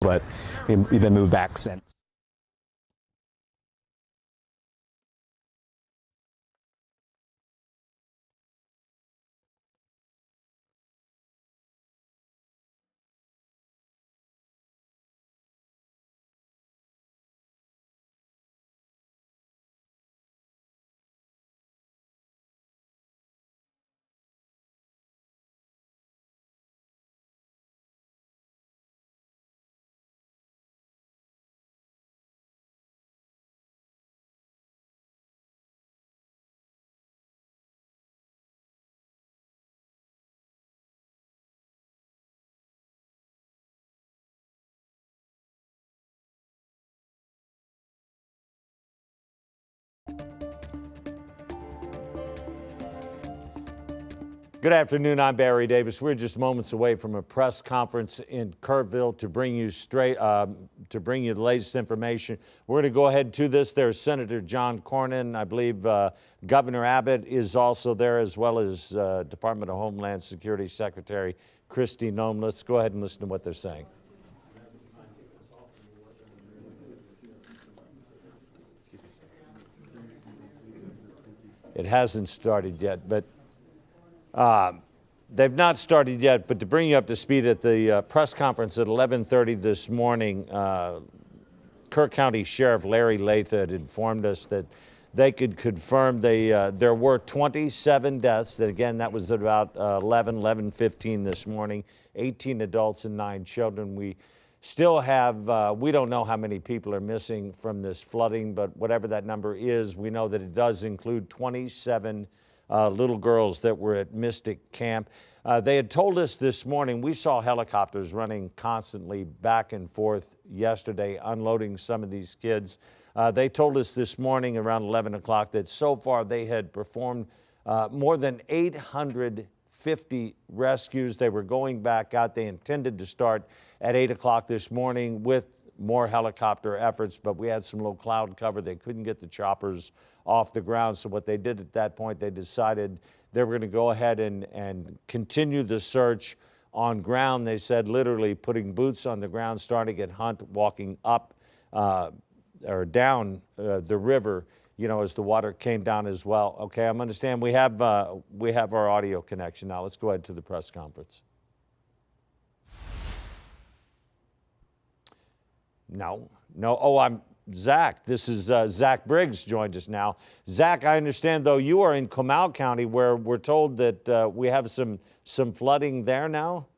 but we've been moved back since. Good afternoon. I'm Barry Davis. We're just moments away from a press conference in Kerrville to bring you the latest information. We're going to go ahead to this. There's Senator John Cornyn. I believe Governor Abbott is also there, as well as Department of Homeland Security Secretary Kristi Noem. Let's go ahead and listen to what they're saying. It hasn't started yet, but they've not started yet, but to bring you up to speed, at the press conference at 11:30 this morning, Kerr County Sheriff Larry Latha had informed us that they could confirm there were 27 deaths. That again, that was at about 11:15 this morning, 18 adults and 9 children. We still have, we don't know how many people are missing from this flooding, but whatever that number is, we know that it does include 27 little girls that were at Mystic Camp. They had told us this morning, we saw helicopters running constantly back and forth yesterday, unloading some of these kids. They told us this morning around 11 o'clock that so far they had performed more than 850 rescues. They were going back out. They intended to start at 8 o'clock this morning with more helicopter efforts, but we had some low cloud cover. They couldn't get the choppers off the ground. So what they did at that point, they decided they were going to go ahead and continue the search on ground. They said literally putting boots on the ground, starting at Hunt, walking up or down the river, you know, as the water came down as well. Okay, I understand we have our audio connection now. Let's go ahead to the press conference. No. Oh, I'm Zach. This is Zach Briggs joined us now. Zach, I understand though you are in Comal County, where we're told that we have some flooding there now.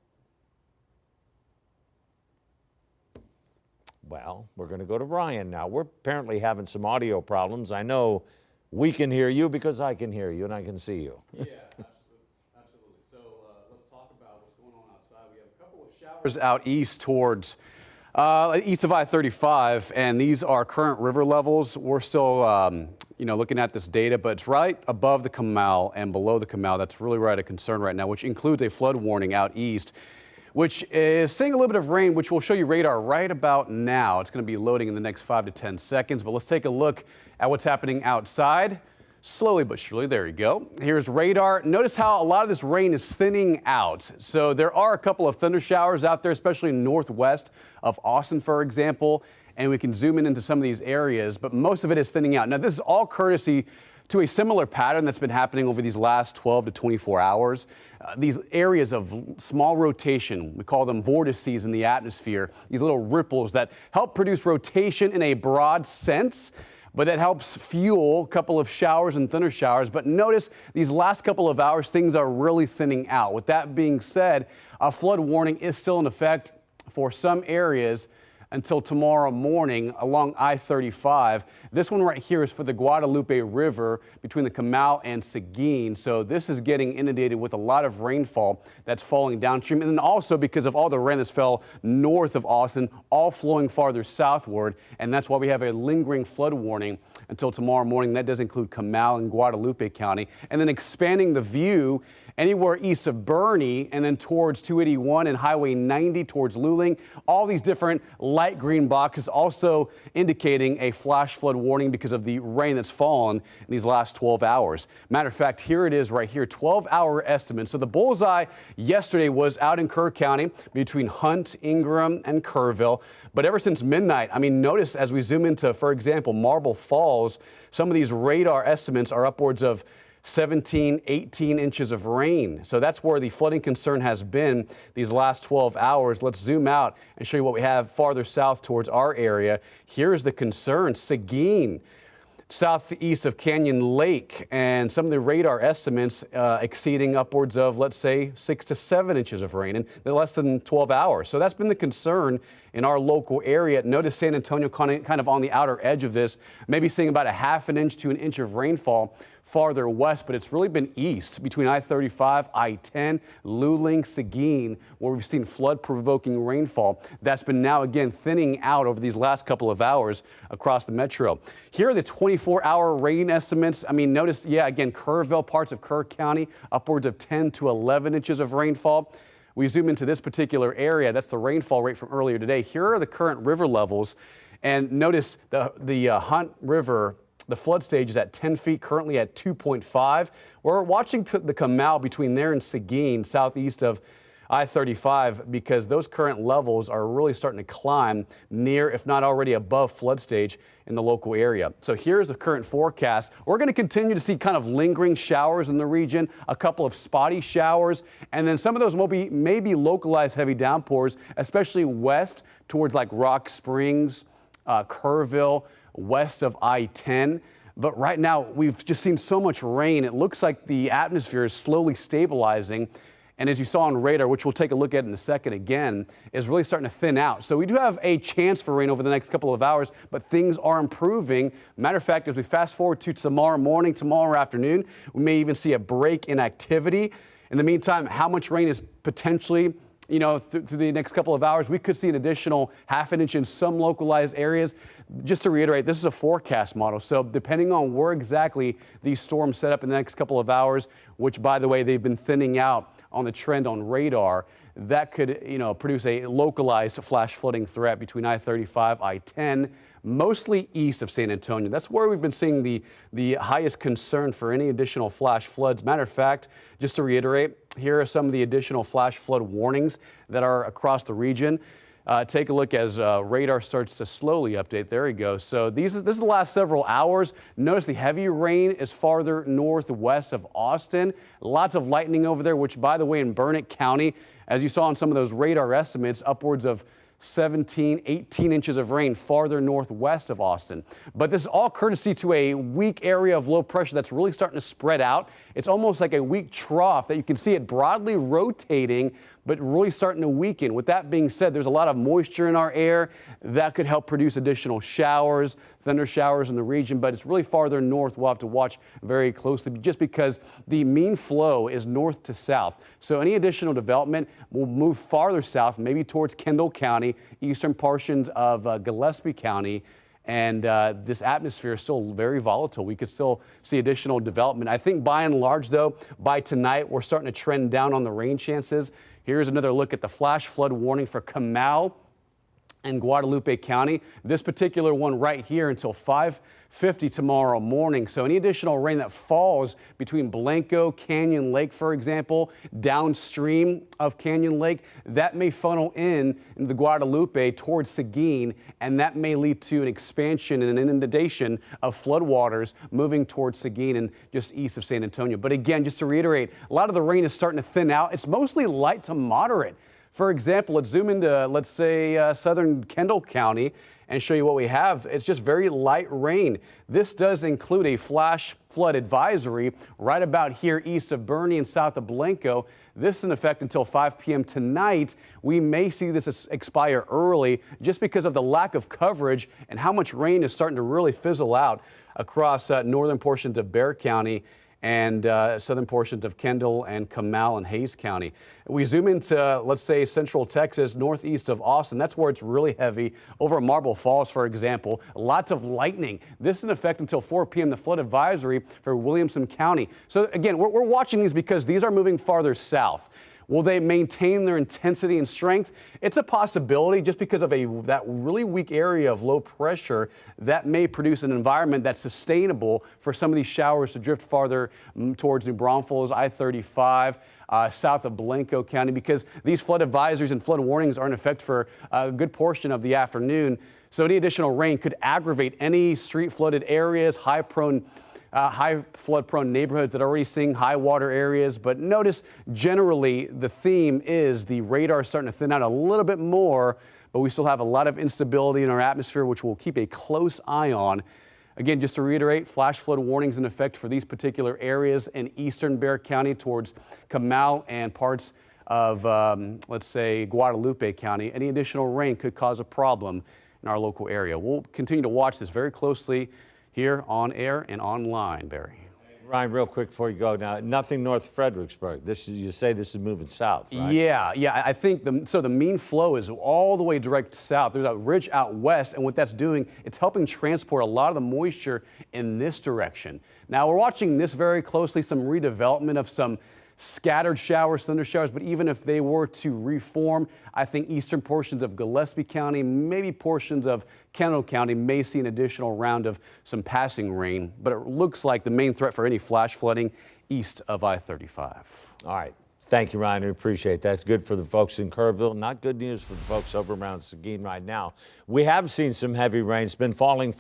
Well, we're going to go to Ryan now. We're apparently having some audio problems. I know we can hear you because I can hear you and I can see you. Yeah, absolutely. So let's talk about what's going on outside. We have a couple of showers out east towards east of I-35, and these are current river levels. We're still, looking at this data, but it's right above the Comal and below the Comal. That's really right a concern right now, which includes a flood warning out east, which is seeing a little bit of rain, which will show you radar right about now. It's going to be loading in the next 5 to 10 seconds, but let's take a look at what's happening outside. Slowly but surely, there you go. Here's radar. Notice how a lot of this rain is thinning out. So there are a couple of thunder showers out there, especially northwest of Austin, for example, and we can zoom in into some of these areas, but most of it is thinning out. Now, this is all courtesy to a similar pattern that's been happening over these last 12 to 24 hours. These areas of small rotation, we call them vortices in the atmosphere, these little ripples that help produce rotation in a broad sense, but that helps fuel a couple of showers and thunder showers. But notice these last couple of hours, things are really thinning out. With that being said, a flood warning is still in effect for some areas until tomorrow morning along I-35. This one right here is for the Guadalupe River between the Comal and Seguin. So this is getting inundated with a lot of rainfall that's falling downstream. And then also because of all the rain that's fell north of Austin, all flowing farther southward. And that's why we have a lingering flood warning until tomorrow morning. That does include Comal and Guadalupe County. And then expanding the view anywhere east of Bernie and then towards 281 and Highway 90 towards Luling. All these different light green boxes also indicating a flash flood warning because of the rain that's fallen in these last 12 hours. Matter of fact, here it is right here, 12-hour estimate. So the bullseye yesterday was out in Kerr County between Hunt, Ingram, and Kerrville. But ever since midnight, I mean, notice as we zoom into, for example, Marble Falls, some of these radar estimates are upwards of 17, 18 inches of rain. So that's where the flooding concern has been these last 12 hours. Let's zoom out and show you what we have farther south towards our area. Here's the concern, Seguin, southeast of Canyon Lake, and some of the radar estimates exceeding upwards of, let's say, 6 to 7 inches of rain in less than 12 hours. So that's been the concern in our local area. Notice San Antonio kind of on the outer edge of this, maybe seeing about a half an inch to an inch of rainfall farther west, but it's really been east between I-35, I-10, Luling, Seguin, where we've seen flood-provoking rainfall. That's been now again thinning out over these last couple of hours across the metro. Here are the 24-hour rain estimates. I mean, notice, yeah, again, Kerrville, parts of Kerr County, upwards of 10 to 11 inches of rainfall. We zoom into this particular area. That's the rainfall rate from earlier today. Here are the current river levels. And notice the Hunt River, the flood stage is at 10 feet, currently at 2.5. We're watching the Comal between there and Seguin, southeast of I-35, because those current levels are really starting to climb near, if not already above, flood stage in the local area. So here's the current forecast. We're going to continue to see kind of lingering showers in the region, a couple of spotty showers, and then some of those will be maybe localized heavy downpours, especially west towards like Rock Springs, Kerrville, west of I-10. But right now, we've just seen so much rain. It looks like the atmosphere is slowly stabilizing. And as you saw on radar, which we'll take a look at in a second again, is really starting to thin out. So we do have a chance for rain over the next couple of hours, but things are improving. Matter of fact, as we fast forward to tomorrow morning, tomorrow afternoon, we may even see a break in activity. In the meantime, how much rain is potentially through the next couple of hours? We could see an additional half an inch in some localized areas. Just to reiterate, this is a forecast model. So depending on where exactly these storms set up in the next couple of hours, which, by the way, they've been thinning out on the trend on radar, that could, produce a localized flash flooding threat between I-35, I-10, mostly east of San Antonio. That's where we've been seeing the highest concern for any additional flash floods. Matter of fact, just to reiterate, here are some of the additional flash flood warnings that are across the region. Take a look as radar starts to slowly update. There we go. So this is the last several hours. Notice the heavy rain is farther northwest of Austin. Lots of lightning over there, which, by the way, in Burnett County, as you saw in some of those radar estimates, upwards of 17, 18 inches of rain farther northwest of Austin. But this is all courtesy to a weak area of low pressure that's really starting to spread out. It's almost like a weak trough that you can see it broadly rotating, but really starting to weaken. With that being said, there's a lot of moisture in our air that could help produce additional showers, thunder showers in the region, but it's really farther north. We'll have to watch very closely just because the mean flow is north to south. So any additional development will move farther south, maybe towards Kendall County, eastern portions of Gillespie County. And this atmosphere is still very volatile. We could still see additional development. I think by and large, though, by tonight, we're starting to trend down on the rain chances. Here's another look at the flash flood warning for Comal and Guadalupe County. This particular one right here until 5:50 tomorrow morning. So any additional rain that falls between Blanco, Canyon Lake, for example, downstream of Canyon Lake, that may funnel into the Guadalupe towards Seguin, and that may lead to an expansion and an inundation of floodwaters moving towards Seguin and just east of San Antonio. But again, just to reiterate, a lot of the rain is starting to thin out. It's mostly light to moderate. For example, let's zoom into, let's say, southern Kendall County and show you what we have. It's just very light rain. This does include a flash flood advisory right about here east of Bernie and south of Blanco. This is in effect until 5 p.m. tonight. We may see this expire early just because of the lack of coverage and how much rain is starting to really fizzle out across northern portions of Kerr County and southern portions of Kendall and Comal and Hayes County. We zoom into, let's say, central Texas, northeast of Austin. That's where it's really heavy. Over Marble Falls, for example, lots of lightning. This is in effect until 4 p.m. The flood advisory for Williamson County. So again, we're watching these because these are moving farther south. Will they maintain their intensity and strength? It's a possibility just because of that really weak area of low pressure that may produce an environment that's sustainable for some of these showers to drift farther towards New Braunfels, I-35, south of Blanco County, because these flood advisories and flood warnings are in effect for a good portion of the afternoon. So any additional rain could aggravate any street flooded areas, high flood prone neighborhoods that are already seeing high water areas. But notice generally the theme is the radar starting to thin out a little bit more, but we still have a lot of instability in our atmosphere, which we'll keep a close eye on. Again, just to reiterate, flash flood warnings in effect for these particular areas in eastern Bexar County towards Comal and parts of, let's say, Guadalupe County. Any additional rain could cause a problem in our local area. We'll continue to watch this very closely here on air and online, Barry. Ryan, real quick before you go now, nothing north of Fredericksburg. You say this is moving south, right? Yeah. I think the mean flow is all the way direct south. There's a ridge out west, and what that's doing, it's helping transport a lot of the moisture in this direction. Now we're watching this very closely, some redevelopment of some scattered showers, thunder showers, but even if they were to reform, I think eastern portions of Gillespie County, maybe portions of Kendall County may see an additional round of some passing rain, but it looks like the main threat for any flash flooding east of I-35. All right. Thank you, Ryan. We appreciate that. It's good for the folks in Kerrville. Not good news for the folks over around Seguin right now. We have seen some heavy rain. It's been falling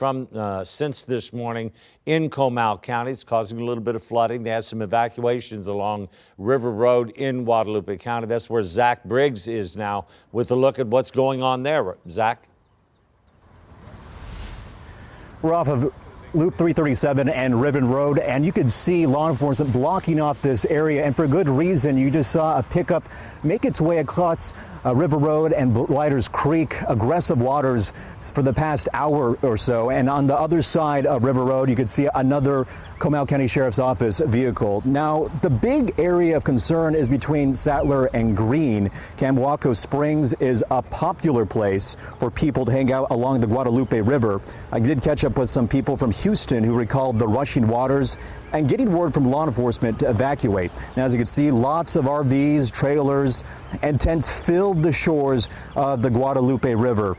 since this morning in Comal County. It's causing a little bit of flooding. They had some evacuations along River Road in Guadalupe County. That's where Zach Briggs is now with a look at what's going on there. Zach? We're off of Loop 337 and Riven Road, and you can see law enforcement blocking off this area, and for good reason. You just saw a pickup make its way across River Road and Blighters Creek, aggressive waters for the past hour or so. And on the other side of River Road, you could see another Comal County Sheriff's Office vehicle. Now, the big area of concern is between Sattler and Green. Camboaco Springs is a popular place for people to hang out along the Guadalupe River. I did catch up with some people from Houston who recalled the rushing waters and getting word from law enforcement to evacuate. Now, as you can see, lots of RVs, trailers, and tents filled the shores of the Guadalupe River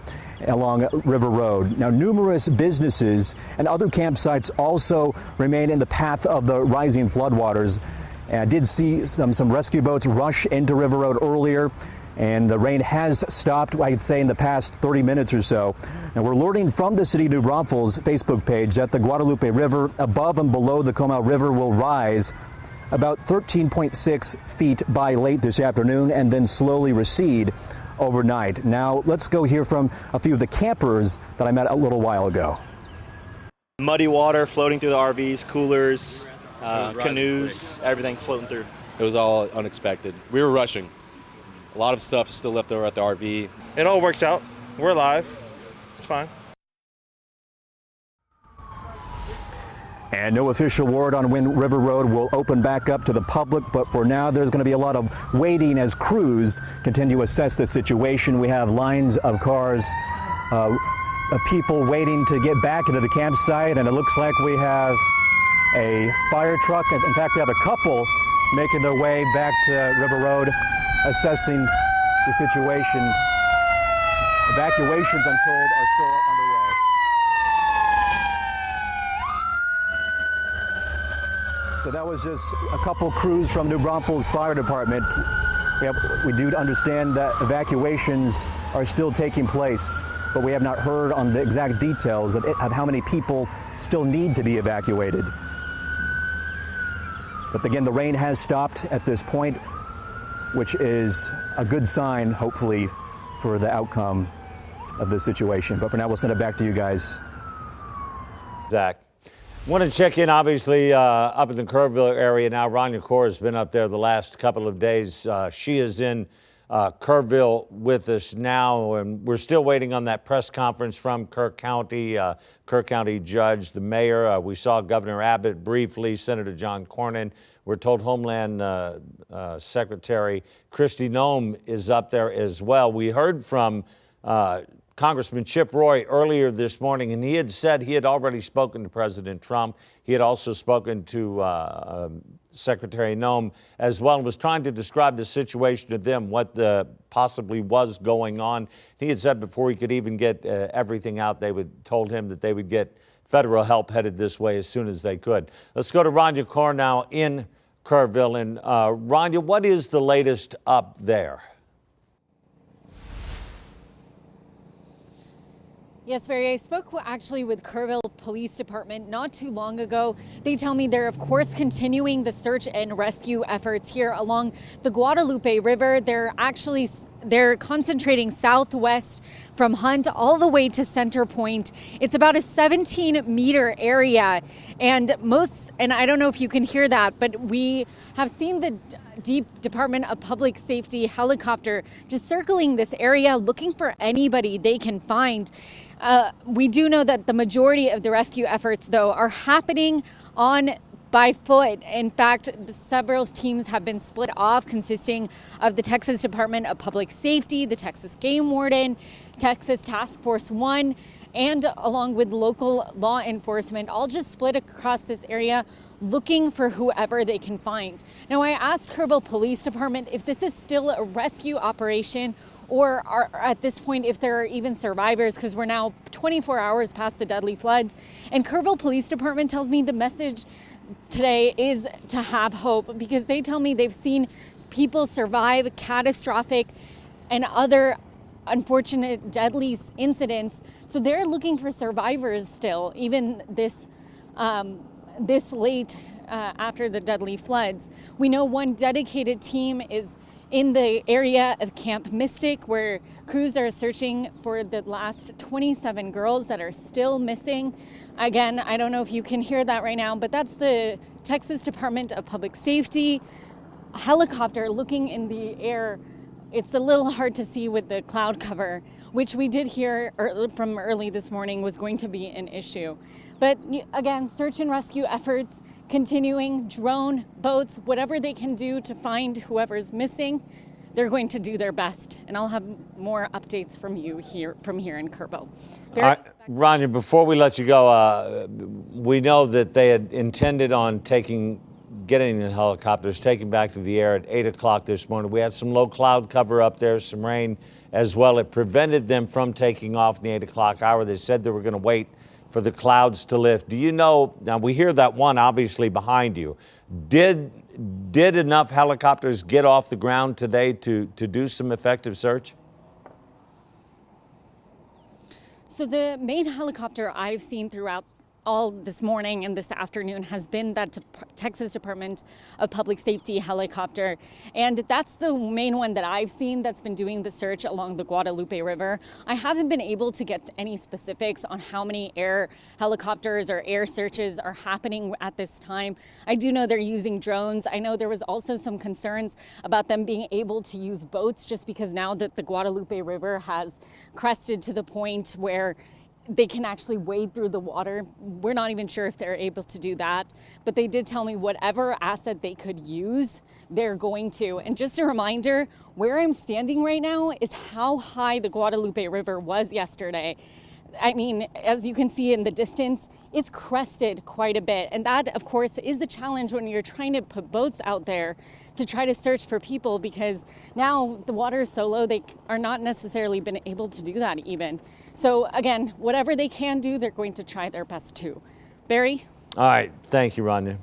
along River Road. Now, numerous businesses and other campsites also remain in the path of the rising floodwaters. And I did see some rescue boats rush into River Road earlier, and the rain has stopped, I'd say, in the past 30 minutes or so. And we're learning from the City of New Braunfels Facebook page that the Guadalupe River above and below the Comal River will rise about 13.6 feet by late this afternoon and then slowly recede overnight. Now, let's go hear from a few of the campers that I met a little while ago. Muddy water floating through the RVs, coolers, canoes, everything floating through. It was all unexpected. We were rushing. A lot of stuff is still left over at the RV. It all works out. We're alive. It's fine. And no official word on when River Road will open back up to the public, but for now there's going to be a lot of waiting as crews continue to assess the situation. We have lines of cars, of people waiting to get back into the campsite, and it looks like we have a fire truck. In fact, we have a couple making their way back to River Road, assessing the situation. Evacuations, I'm told, are still underway. So that was just a couple crews from New Braunfels Fire Department. We do understand that evacuations are still taking place, but we have not heard on the exact details of how many people still need to be evacuated. But again, the rain has stopped at this point, which is a good sign, hopefully, for the outcome of this situation. But for now, we'll send it back to you guys. Zach. Want to check in, obviously, up in the Kerrville area now. Rania Kaur has been up there the last couple of days. She is in Kerrville with us now, and we're still waiting on that press conference from Kerr County, Kerr County judge, the mayor. We saw Governor Abbott briefly, Senator John Cornyn. We're told Homeland Secretary Kristi Noem is up there as well. We heard from Congressman Chip Roy earlier this morning, and he had said he had already spoken to President Trump. He had also spoken to Secretary Noem as well, and was trying to describe the situation to them, what possibly was going on. He had said before he could even get everything out, told him that they would get federal help headed this way as soon as they could. Let's go to Rania Kaur now in Kerrville. And Rania, what is the latest up there? Yes, Barry, I spoke actually with Kerrville Police Department not too long ago. They tell me they're, of course, continuing the search and rescue efforts here along the Guadalupe River. They're concentrating southwest from Hunt all the way to Center Point. It's about a 17-meter area, and I don't know if you can hear that, but we have seen the Department of Public Safety helicopter just circling this area looking for anybody they can find. We do know that the majority of the rescue efforts, though, are happening by foot. In fact, several teams have been split off, consisting of the Texas Department of Public Safety, the Texas Game Warden, Texas Task Force 1, and along with local law enforcement, all just split across this area looking for whoever they can find. Now, I asked Kerrville Police Department if this is still a rescue operation or at this point if there are even survivors, because we're now 24 hours past the deadly floods. And Kerrville Police Department tells me the message today is to have hope, because they tell me they've seen people survive catastrophic and other unfortunate deadly incidents. So they're looking for survivors still, even this late after the deadly floods. We know one dedicated team is in the area of Camp Mystic, where crews are searching for the last 27 girls that are still missing. Again, I don't know if you can hear that right now, but that's the Texas Department of Public Safety helicopter looking in the air. It's a little hard to see with the cloud cover, which we did hear from early this morning was going to be an issue. But again, search and rescue efforts continuing, drone, boats, whatever they can do to find whoever's missing, they're going to do their best. And I'll have more updates from you from here in Kerrville. Rania, before we let you go, we know that they had intended on getting the helicopters taken back to the air at 8 o'clock this morning. We had some low cloud cover up there, some rain as well. It prevented them from taking off in the 8 o'clock hour. They said they were going to wait for the clouds to lift. Do you know, now we hear that one obviously behind you. Did enough helicopters get off the ground today to do some effective search? So the main helicopter I've seen throughout all this morning and this afternoon has been that Texas Department of Public Safety helicopter. And that's the main one that I've seen that's been doing the search along the Guadalupe River. I haven't been able to get any specifics on how many air helicopters or air searches are happening at this time. I do know they're using drones. I know there was also some concerns about them being able to use boats, just because now that the Guadalupe River has crested to the point where they can actually wade through the water. We're not even sure if they're able to do that, but they did tell me whatever asset they could use, they're going to. And just a reminder, where I'm standing right now is how high the Guadalupe River was yesterday. I mean, as you can see in the distance, it's crested quite a bit. And that, of course, is the challenge when you're trying to put boats out there to try to search for people, because now the water is so low, they are not necessarily been able to do that even. So again, whatever they can do, they're going to try their best too. Barry? All right, thank you, Rania.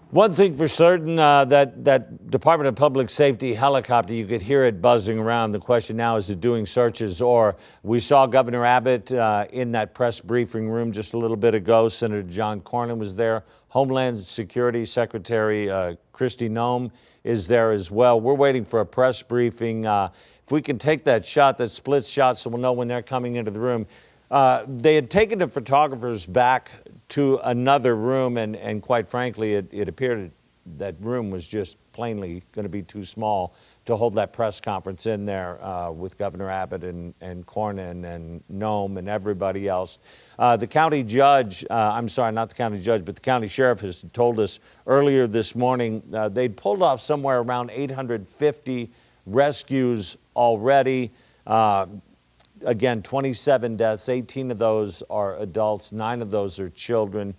One thing for certain, that Department of Public Safety helicopter, you could hear it buzzing around. The question now is it doing searches, or we saw Governor Abbott in that press briefing room just a little bit ago. Senator John Cornyn was there. Homeland Security Secretary Kristi Noem is there as well. We're waiting for a press briefing. If we can take that shot, that split shot, so we'll know when they're coming into the room. They had taken the photographers back to another room, and quite frankly, it appeared that room was just plainly going to be too small to hold that press conference in there with Governor Abbott and Cornyn and Nome and everybody else. The county judge, I'm sorry, not the county judge, but the county sheriff has told us earlier this morning they'd pulled off somewhere around 850 rescues already. Again, 27 deaths, 18 of those are adults, 9 of those are children.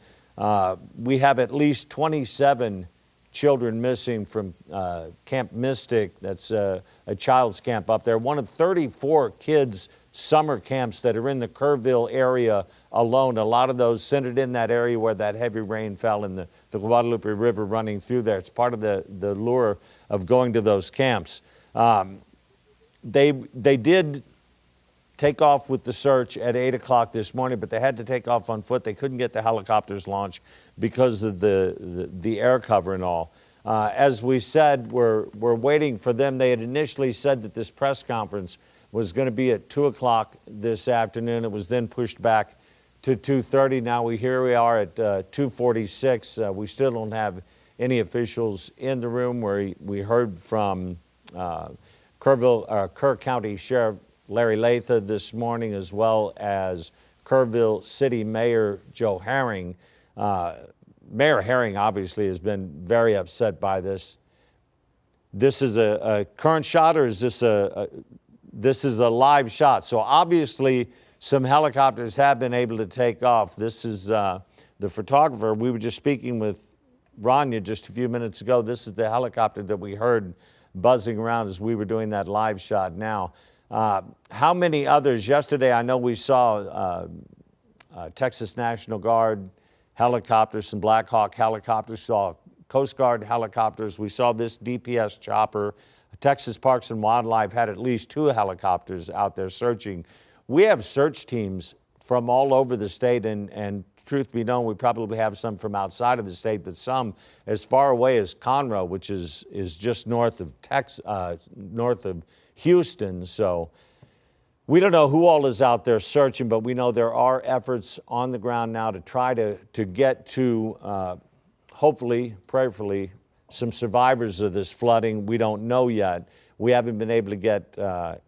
We have at least 27 children missing from Camp Mystic. That's a child's camp up there. One of 34 kids' summer camps that are in the Kerrville area alone. A lot of those centered in that area where that heavy rain fell and the Guadalupe River running through there. It's part of the lure of going to those camps. They did take off with the search at 8 o'clock this morning, but they had to take off on foot. They couldn't get the helicopters launched because of the air cover and all. As we said, we're waiting for them. They had initially said that this press conference was going to be at 2 o'clock this afternoon. It was then pushed back to 2:30. Now here we are at 2:46. We still don't have any officials in the room. We heard from Kerr County Sheriff Larry Latha this morning, as well as Kerrville City Mayor Joe Herring. Mayor Herring obviously has been very upset by this. This is a current shot, or is this this is a live shot? So obviously some helicopters have been able to take off. This is the photographer. We were just speaking with Rania just a few minutes ago. This is the helicopter that we heard buzzing around as we were doing that live shot now. How many others? Yesterday, I know we saw Texas National Guard helicopters, some Black Hawk helicopters, saw Coast Guard helicopters. We saw this DPS chopper. Texas Parks and Wildlife had at least 2 helicopters out there searching. We have search teams from all over the state, and truth be known, we probably have some from outside of the state, but some as far away as Conroe, which is just north of north of Houston. So we don't know who all is out there searching, but we know there are efforts on the ground now to try to get to, hopefully, prayerfully, some survivors of this flooding. We don't know yet. We haven't been able to get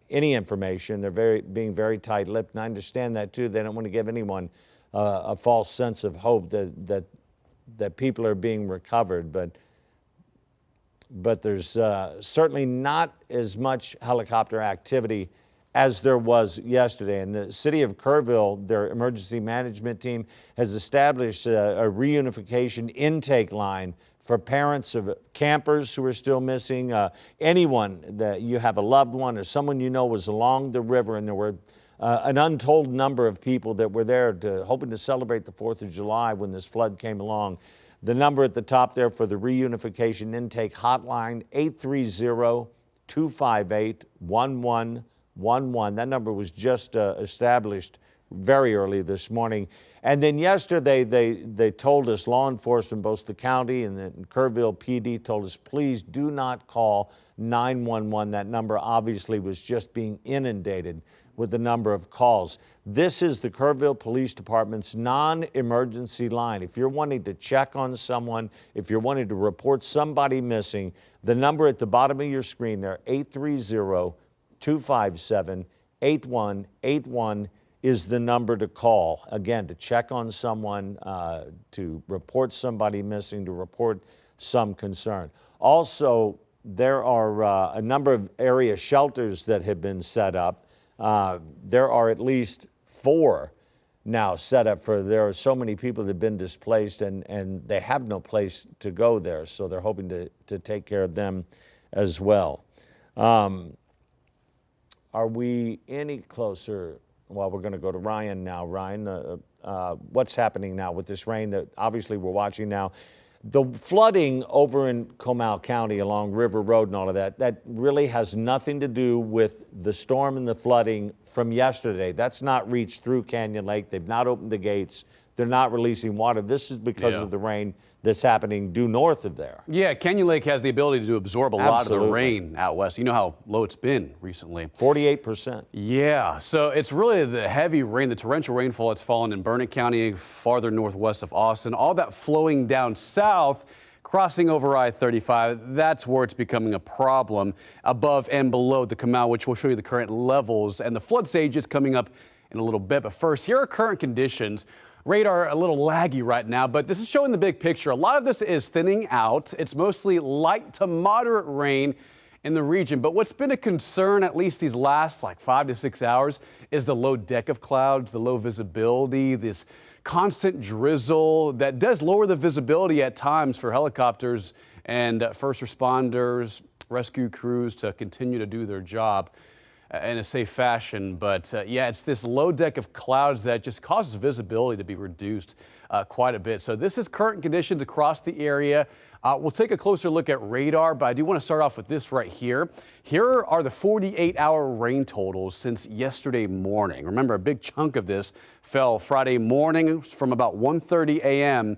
any information. They're being very tight-lipped, and I understand that too. They don't want to give anyone a false sense of hope that people are being recovered, but there's certainly not as much helicopter activity as there was yesterday. And the city of Kerrville, their emergency management team, has established a reunification intake line for parents of campers who are still missing, anyone that you have a loved one or someone you know was along the river, and there were an untold number of people that were there hoping to celebrate the 4th of July when this flood came along. The number at the top there for the reunification intake hotline, 830-258-1111. That number was just established very early this morning. And then yesterday, they told us, law enforcement, both the county and the Kerrville PD told us, please do not call 911. That number obviously was just being inundated with the number of calls. This is the Kerrville Police Department's non-emergency line. If you're wanting to check on someone, if you're wanting to report somebody missing, the number at the bottom of your screen there, 830-257-8181, is the number to call. Again, to check on someone, to report somebody missing, to report some concern. Also, there are a number of area shelters that have been set up. There are at least 4 now set up there are so many people that have been displaced, and they have no place to go there, so they're hoping to take care of them as well. Are we any closer? Well, we're going to go to Ryan now. Ryan, what's happening now with this rain that obviously we're watching now? The flooding over in Comal County along River Road and all of that really has nothing to do with the storm and the flooding from yesterday. That's not reached through Canyon Lake. They've not opened the gates. They're not releasing water. This is because of the rain that's happening due north of there. Yeah, Canyon Lake has the ability to absorb a lot of the rain out west. You know how low it's been recently. 48%. Yeah, so it's really the heavy rain, the torrential rainfall that's fallen in Burnett County, farther northwest of Austin, all that flowing down south, crossing over I-35, that's where it's becoming a problem above and below the Comal, which will show you the current levels and the flood stages coming up in a little bit. But first, here are current conditions. Radar a little laggy right now, but this is showing the big picture. A lot of this is thinning out. It's mostly light to moderate rain in the region. But what's been a concern, at least these last 5 to 6 hours, is the low deck of clouds, the low visibility, this constant drizzle that does lower the visibility at times for helicopters and first responders, rescue crews to continue to do their job in a safe fashion. But yeah, it's this low deck of clouds that just causes visibility to be reduced quite a bit. So this is current conditions across the area. We'll take a closer look at radar, but I do want to start off with this right here. Here are the 48-hour rain totals since yesterday morning. Remember, a big chunk of this fell Friday morning from about 1:30 a.m.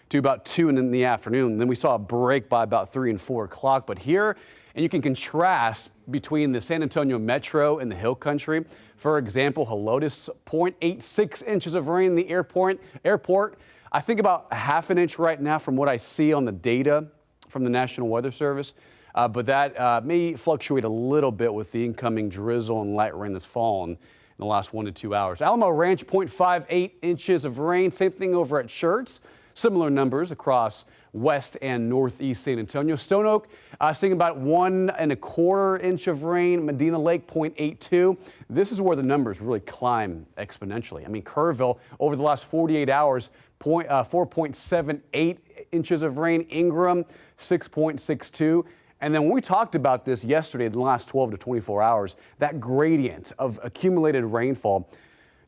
to about 2 in the afternoon. Then we saw a break by about 3 and 4 o'clock. But here, and you can contrast between the San Antonio Metro and the Hill Country. For example, Helotes, 0.86 inches of rain in the airport. I think about a half an inch right now from what I see on the data from the National Weather Service. But that may fluctuate a little bit with the incoming drizzle and light rain that's fallen in the last 1 to 2 hours. Alamo Ranch, 0.58 inches of rain. Same thing over at Schertz. Similar numbers across west and northeast San Antonio. Stone Oak, seeing about 1 1/4 inch of rain. Medina Lake, 0.82. This is where the numbers really climb exponentially. I mean, Kerrville, over the last 48 hours, 4.78 inches of rain. Ingram, 6.62. And then when we talked about this yesterday, in the last 12 to 24 hours, that gradient of accumulated rainfall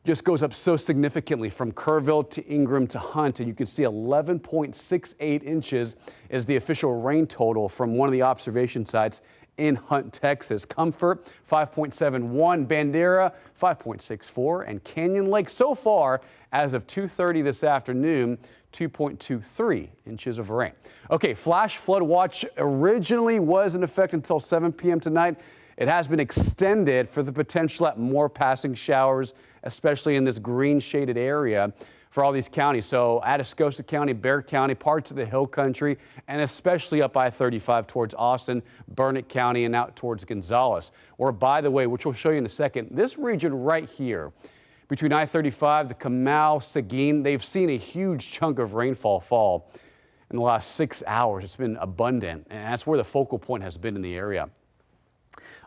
just goes up so significantly from Kerrville to Ingram to Hunt, and you can see 11.68 inches is the official rain total from one of the observation sites in Hunt, Texas. Comfort, 5.71, Bandera, 5.64, and Canyon Lake so far as of 2:30 this afternoon, 2.23 inches of rain. Okay, flash flood watch originally was in effect until 7 p.m. tonight. It has been extended for the potential at more passing showers, especially in this green shaded area for all these counties. So Atascosa County, Bexar County, parts of the Hill Country, and especially up I-35 towards Austin, Burnett County, and out towards Gonzales. Or by the way, which we'll show you in a second, this region right here between I-35, the Comal, Seguin, they've seen a huge chunk of rainfall fall in the last 6 hours. It's been abundant, and that's where the focal point has been in the area.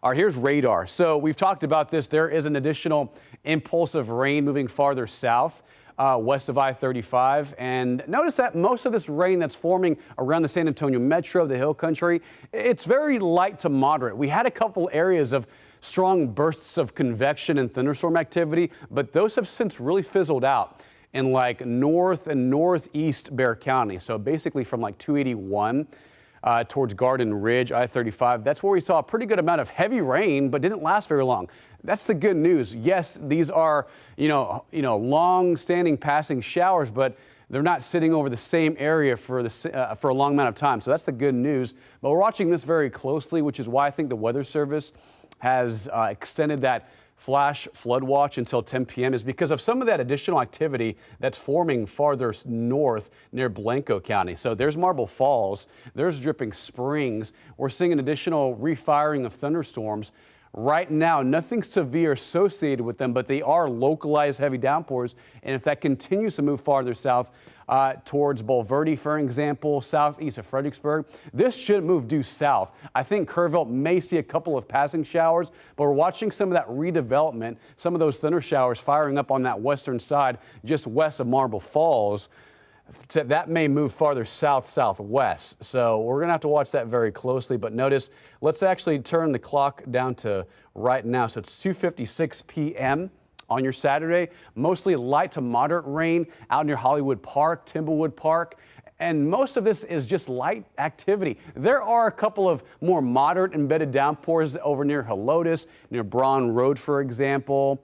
All right, here's radar. So we've talked about this. There is an additional impulse of rain moving farther south, west of I-35. And notice that most of this rain that's forming around the San Antonio Metro, the Hill Country, it's very light to moderate. We had a couple areas of strong bursts of convection and thunderstorm activity, but those have since really fizzled out in north and northeast Bexar County. So basically from 281 towards Garden Ridge, I-35. That's where we saw a pretty good amount of heavy rain, but didn't last very long. That's the good news. Yes, these are, long-standing passing showers, but they're not sitting over the same area for a long amount of time. So that's the good news. But we're watching this very closely, which is why I think the Weather Service has extended that flash flood watch until 10 p.m. is because of some of that additional activity that's forming farther north near Blanco County. So there's Marble Falls, there's Dripping Springs. We're seeing an additional refiring of thunderstorms. Right now, nothing severe associated with them, but they are localized heavy downpours. And if that continues to move farther south towards Bulverde, for example, southeast of Fredericksburg, this should move due south. I think Kerrville may see a couple of passing showers, but we're watching some of that redevelopment, some of those thunder showers firing up on that western side just west of Marble Falls. That may move farther south-southwest. So we're going to have to watch that very closely. But notice, let's actually turn the clock down to right now. So it's 2:56 p.m. on your Saturday. Mostly light to moderate rain out near Hollywood Park, Timblewood Park. And most of this is just light activity. There are a couple of more moderate embedded downpours over near Helotes, near Braun Road, for example.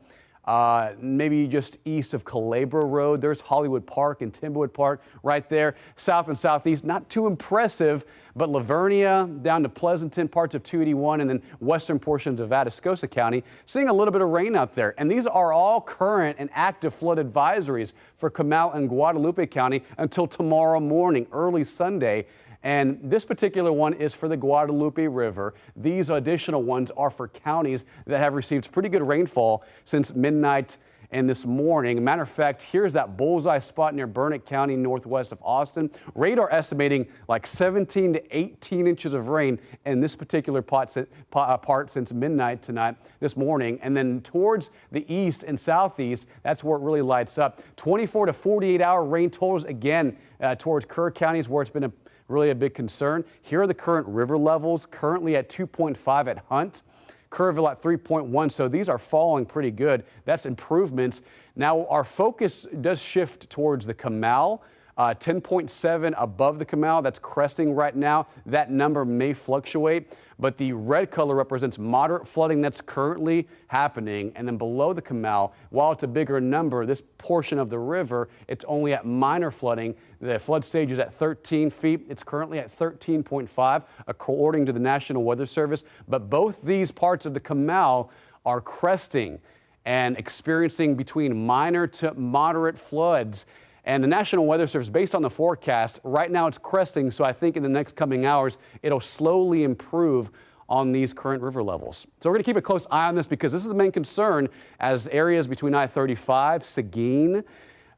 Maybe just east of Calabro Road. There's Hollywood Park and Timblewood Park right there. South and southeast, not too impressive, but Lavernia down to Pleasanton, parts of 281, and then western portions of Atascosa County, seeing a little bit of rain out there. And these are all current and active flood advisories for Comal and Guadalupe County until tomorrow morning, early Sunday. And this particular one is for the Guadalupe River. These additional ones are for counties that have received pretty good rainfall since midnight and this morning. Matter of fact, here's that bullseye spot near Burnett County, northwest of Austin. Radar estimating like 17 to 18 inches of rain in this particular part since midnight tonight, this morning. And then towards the east and southeast, that's where it really lights up. 24 to 48 hour rain totals again towards Kerr County is where it's been really a big concern. Here are the current river levels, currently at 2.5 at Hunt. Kerrville at 3.1, so these are falling pretty good. That's improvements. Now our focus does shift towards the Comal. 10.7 above the Comal, that's cresting right now. That number may fluctuate, but the red color represents moderate flooding that's currently happening. And then below the Comal, while it's a bigger number, this portion of the river, it's only at minor flooding. The flood stage is at 13 feet. It's currently at 13.5, according to the National Weather Service. But both these parts of the Comal are cresting and experiencing between minor to moderate floods. And the National Weather Service, based on the forecast, right now it's cresting, so I think in the next coming hours, it'll slowly improve on these current river levels. So we're going to keep a close eye on this because this is the main concern as areas between I-35, Seguin,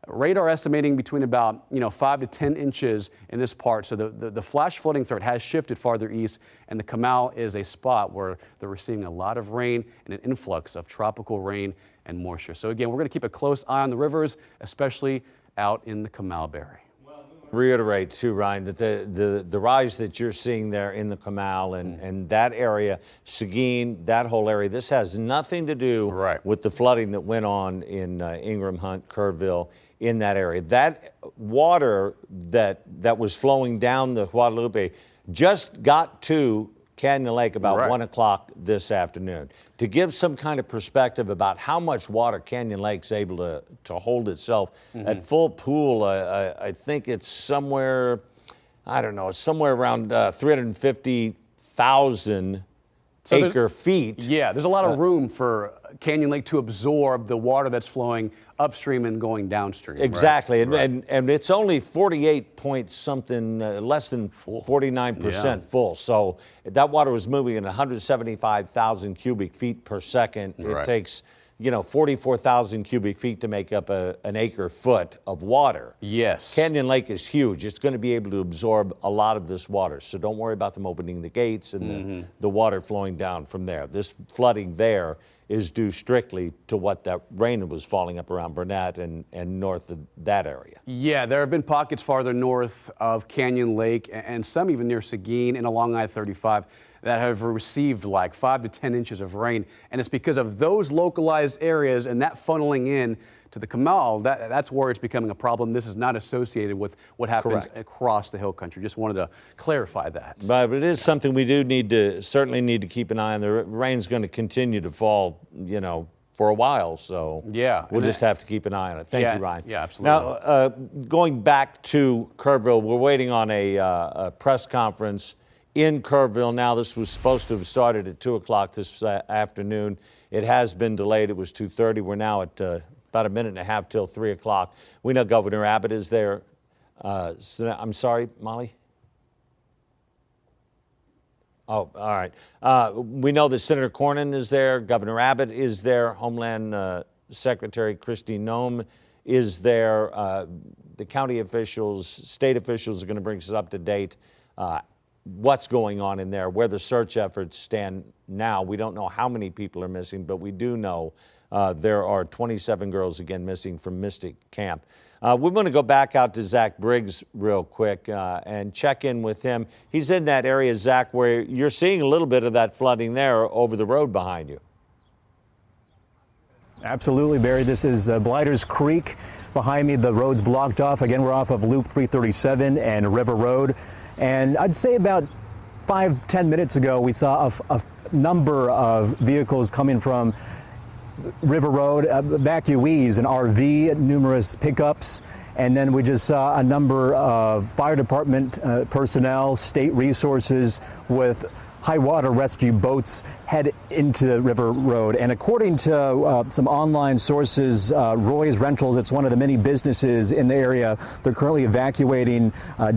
radar estimating between about 5 to 10 inches in this part. So the flash flooding threat has shifted farther east, and the Comal is a spot where they're receiving a lot of rain and an influx of tropical rain and moisture. So again, we're going to keep a close eye on the rivers, especially out in the Comal Berry. Reiterate too, Ryan, that the rise that you're seeing there in the Comal and that area, Seguin, that whole area, this has nothing to do with the flooding that went on in Ingram, Hunt, Kerrville, in that area. That water that was flowing down the Guadalupe just got to Canyon Lake about 1 o'clock this afternoon. To give some kind of perspective about how much water Canyon Lake's able to hold itself at full pool, I think it's somewhere, I don't know, somewhere around 350,000 acre feet. Yeah, there's a lot of room for Canyon Lake to absorb the water that's flowing upstream and going downstream. Exactly, and it's only 48 point something, less than 49% full. So that water was moving at 175,000 cubic feet per second. It takes 44,000 cubic feet to make up an acre foot of water. Yes. Canyon Lake is huge. It's going to be able to absorb a lot of this water. So don't worry about them opening the gates and the water flowing down from there. This flooding there is due strictly to what that rain was falling up around Burnett and north of that area. Yeah, there have been pockets farther north of Canyon Lake and some even near Seguin and along I-35 that have received like 5 to 10 inches of rain. And it's because of those localized areas and that funneling in to the Comal, that's where it's becoming a problem. This is not associated with what happens across the hill country. Just wanted to clarify that. But it is something we do certainly need to keep an eye on. The rain's going to continue to fall, for a while. So we'll just have to keep an eye on it. Thank you, Ryan. Yeah, absolutely. Now, going back to Kerrville, we're waiting on a press conference in Kerrville now. This was supposed to have started at 2 o'clock this afternoon. It has been delayed. It was 2:30. We're now at about a minute and a half till 3 o'clock. We know Governor Abbott is there. I'm sorry, Molly? Oh, all right. We know that Senator Cornyn is there. Governor Abbott is there. Homeland Secretary Kristi Noem is there. The county officials, state officials are going to bring us up to date. What's going on in there, where the search efforts stand now. We don't know how many people are missing, but we do know there are 27 girls again missing from Mystic Camp. We're going to go back out to Zach Briggs real quick and check in with him. He's in that area, Zach, where you're seeing a little bit of that flooding there over the road behind you. Absolutely, Barry. This is Blighters Creek. Behind me, the road's blocked off. Again, we're off of Loop 337 and River Road. And I'd say about 5-10 minutes ago, we saw a number of vehicles coming from River Road, evacuees, an RV, numerous pickups, and then we just saw a number of fire department personnel, state resources with high water rescue boats head into River Road. And according to some online sources, Roy's Rentals, it's one of the many businesses in the area, they're currently evacuating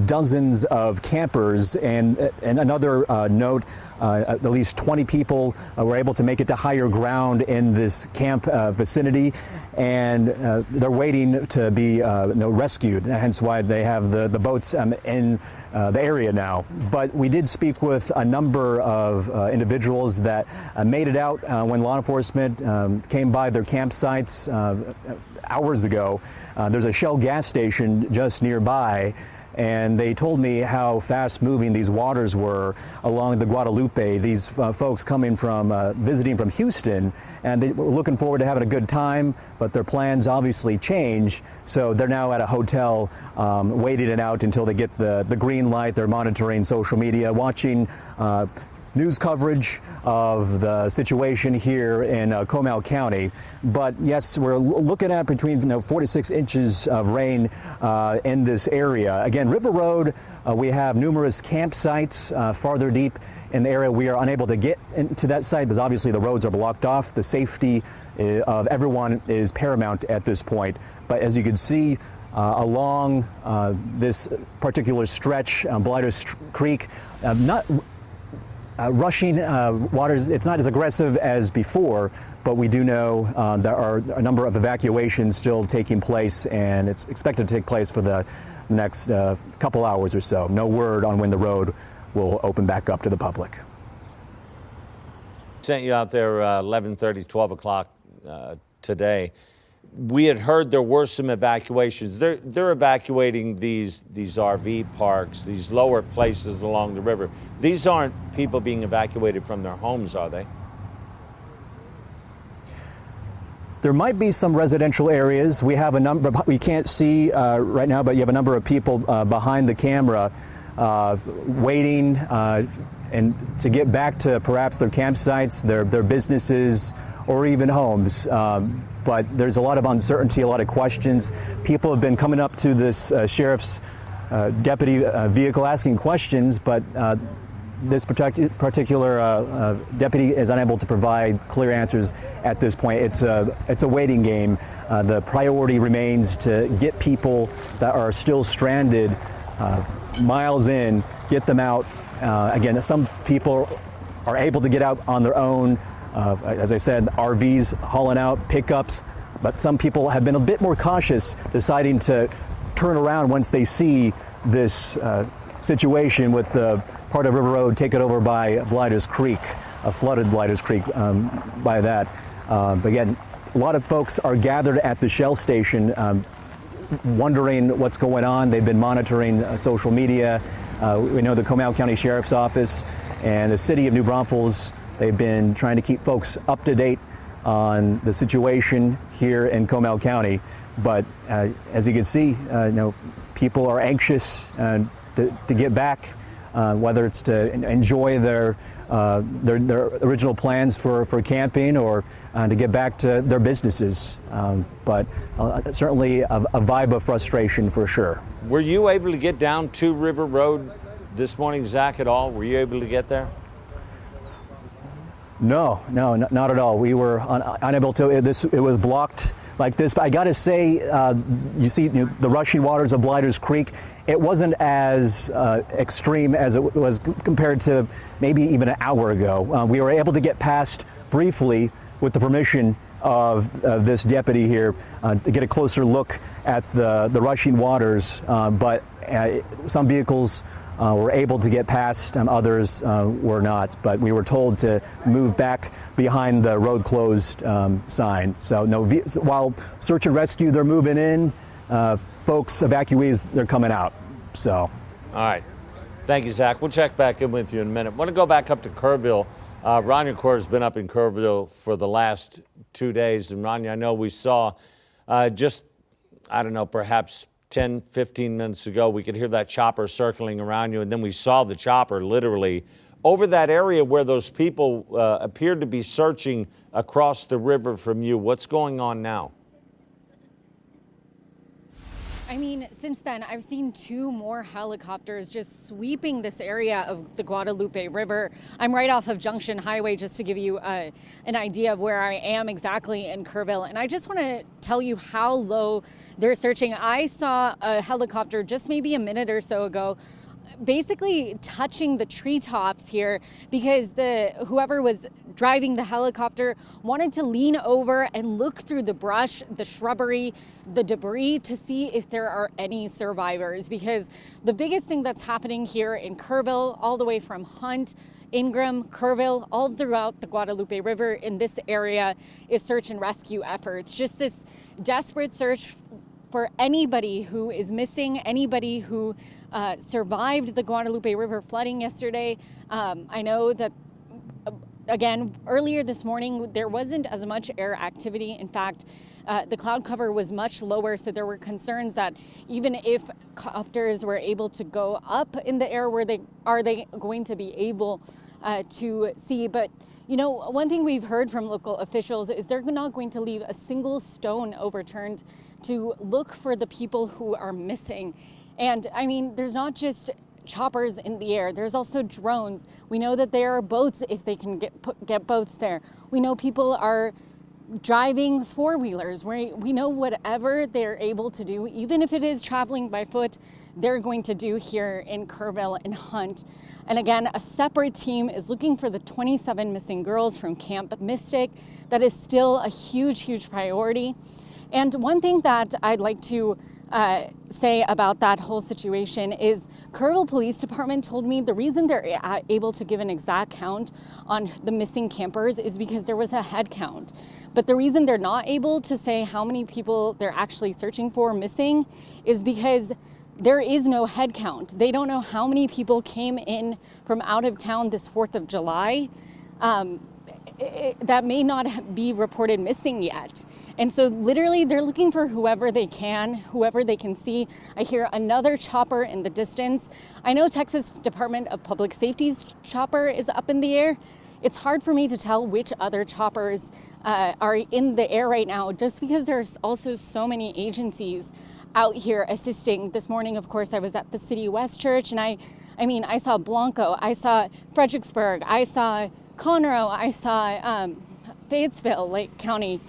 dozens of campers. And another note, at least 20 people were able to make it to higher ground in this camp vicinity, and they're waiting to be rescued, hence why they have the boats in the area now. But we did speak with a number of individuals that made it out when law enforcement came by their campsites hours ago. There's a Shell gas station just nearby, and they told me how fast-moving these waters were along the Guadalupe. These folks coming from visiting from Houston, and they were looking forward to having a good time, but their plans obviously changed, so they're now at a hotel waiting it out until they get the green light. They're monitoring social media, watching news coverage of the situation here in Comal County. But yes, we're looking at between 4 to 6 inches of rain in this area. Again, River Road, we have numerous campsites farther deep in the area. We are unable to get into that site because obviously the roads are blocked off. The safety of everyone is paramount at this point. But as you can see, along this particular stretch, Blighters Creek, not rushing waters, it's not as aggressive as before, but we do know there are a number of evacuations still taking place, and it's expected to take place for the next couple hours or so. No word on when the road will open back up to the public. Sent you out there 11:30, 12 o'clock today. We had heard there were some evacuations. They're evacuating these RV parks, these lower places along the river. These aren't people being evacuated from their homes, are they? There might be some residential areas. We have a number, we can't see right now, but you have a number of people behind the camera waiting and to get back to perhaps their campsites, their businesses, or even homes. But there's a lot of uncertainty, a lot of questions. People have been coming up to this sheriff's deputy vehicle asking questions, but this particular deputy is unable to provide clear answers at this point. It's a waiting game. The priority remains to get people that are still stranded miles in, get them out. Again, some people are able to get out on their own. As I said, RVs hauling out, pickups, but some people have been a bit more cautious, deciding to turn around once they see this situation with the part of River Road taken over by Blighters Creek, a flooded Blighters Creek by that. But again, a lot of folks are gathered at the Shell station wondering what's going on. They've been monitoring social media. We know the Comal County Sheriff's Office and the city of New Braunfels, they've been trying to keep folks up to date on the situation here in Comal County. But as you can see, people are anxious to get back, whether it's to enjoy their original plans for camping or to get back to their businesses. But certainly a vibe of frustration for sure. Were you able to get down to River Road this morning, Zach, at all? Were you able to get there? No, not at all. We were unable to. It was blocked like this. But I got to say, you see the rushing waters of Blighters Creek. It wasn't as extreme as it was compared to maybe even an hour ago. We were able to get past briefly with the permission of this deputy here to get a closer look at the rushing waters. But some vehicles were able to get past, others were not. But we were told to move back behind the road closed sign. So no, while search and rescue, they're moving in. Folks, evacuees, they're coming out. So. All right. Thank you, Zach. We'll check back in with you in a minute. I want to go back up to Kerrville. Rania Corr has been up in Kerrville for the last 2 days. And Rania, I know we saw just, I don't know, perhaps 10, 15 minutes ago, we could hear that chopper circling around you. And then we saw the chopper literally over that area where those people appeared to be searching across the river from you. What's going on now? I mean, since then, I've seen 2 more helicopters just sweeping this area of the Guadalupe River. I'm right off of Junction Highway, just to give you an idea of where I am exactly in Kerrville. And I just want to tell you how low they're searching. I saw a helicopter just maybe a minute or so ago basically touching the treetops here because whoever was driving the helicopter wanted to lean over and look through the brush, the shrubbery, the debris to see if there are any survivors, because the biggest thing that's happening here in Kerrville, all the way from Hunt, Ingram, Kerrville, all throughout the Guadalupe River in this area, is search and rescue efforts. Just this desperate search for anybody who is missing, anybody who survived the Guadalupe River flooding yesterday. I know that, again, earlier this morning, there wasn't as much air activity. In fact, the cloud cover was much lower, so there were concerns that even if copters were able to go up in the air, are they going to be able to see? But you know, one thing we've heard from local officials is they're not going to leave a single stone overturned to look for the people who are missing. And I mean, there's not just choppers in the air, there's also drones. We know that there are boats if they can get boats there. We know people are driving 4-wheelers. We know whatever they're able to do, even if it is traveling by foot, they're going to do here in Kerrville and Hunt. And again, a separate team is looking for the 27 missing girls from Camp Mystic. That is still a huge, huge priority. And one thing that I'd like to say about that whole situation is Kerrville Police Department told me the reason they're able to give an exact count on the missing campers is because there was a head count. But the reason they're not able to say how many people they're actually searching for missing is because there is no head count. They don't know how many people came in from out of town this 4th of July that may not be reported missing yet. And so literally they're looking for whoever they can see. I hear another chopper in the distance. I know Texas Department of Public Safety's chopper is up in the air. It's hard for me to tell which other choppers are in the air right now, just because there's also so many agencies out here assisting. This morning, of course, I was at the City West Church, and I mean, I saw Blanco, I saw Fredericksburg, I saw Conroe, I saw Fayetteville, Lake County.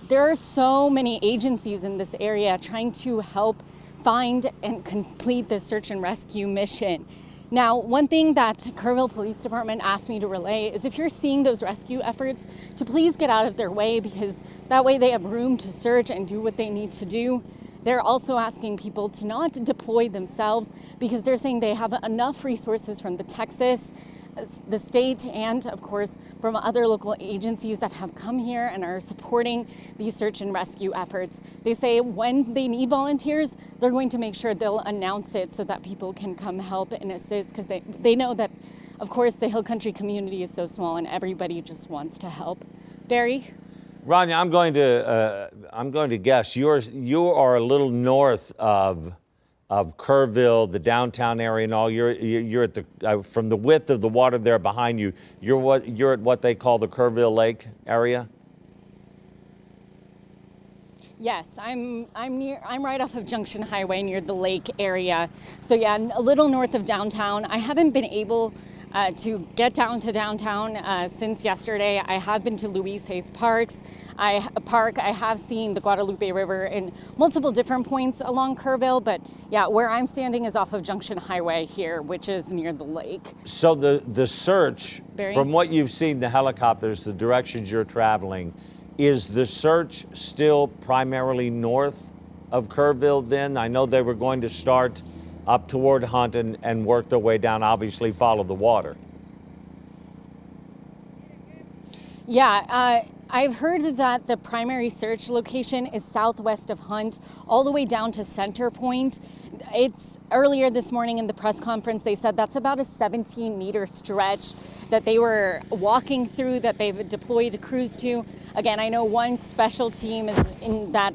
There are so many agencies in this area trying to help find and complete the search and rescue mission. Now, one thing that Kerrville Police Department asked me to relay is if you're seeing those rescue efforts, to please get out of their way, because that way they have room to search and do what they need to do. They're also asking people to not deploy themselves because they're saying they have enough resources from the state, and of course from other local agencies that have come here and are supporting these search and rescue efforts. They say when they need volunteers, they're going to make sure they'll announce it so that people can come help and assist, because they know that, of course, the Hill Country community is so small and everybody just wants to help. Barry? Rania, I'm going to guess you are a little north of Kerrville, the downtown area, and all. You're at the from the width of the water there behind you. You're at what they call the Kerrville Lake area. Yes, I'm right off of Junction Highway near the lake area. So yeah, a little north of downtown. I haven't been able to get down to downtown since yesterday. I have been to Louise Hayes Park. I have seen the Guadalupe River in multiple different points along Kerrville, but yeah, where I'm standing is off of Junction Highway here, which is near the lake. So the search, Barry? From what you've seen, the helicopters, the directions you're traveling, is the search still primarily north of Kerrville then? I know they were going to start up toward Hunt and work their way down, obviously follow the water. Yeah, I've heard that the primary search location is southwest of Hunt, all the way down to Center Point. It's earlier this morning in the press conference, they said that's about a 17-meter stretch that they were walking through, that they've deployed crews to. Again, I know one special team is in that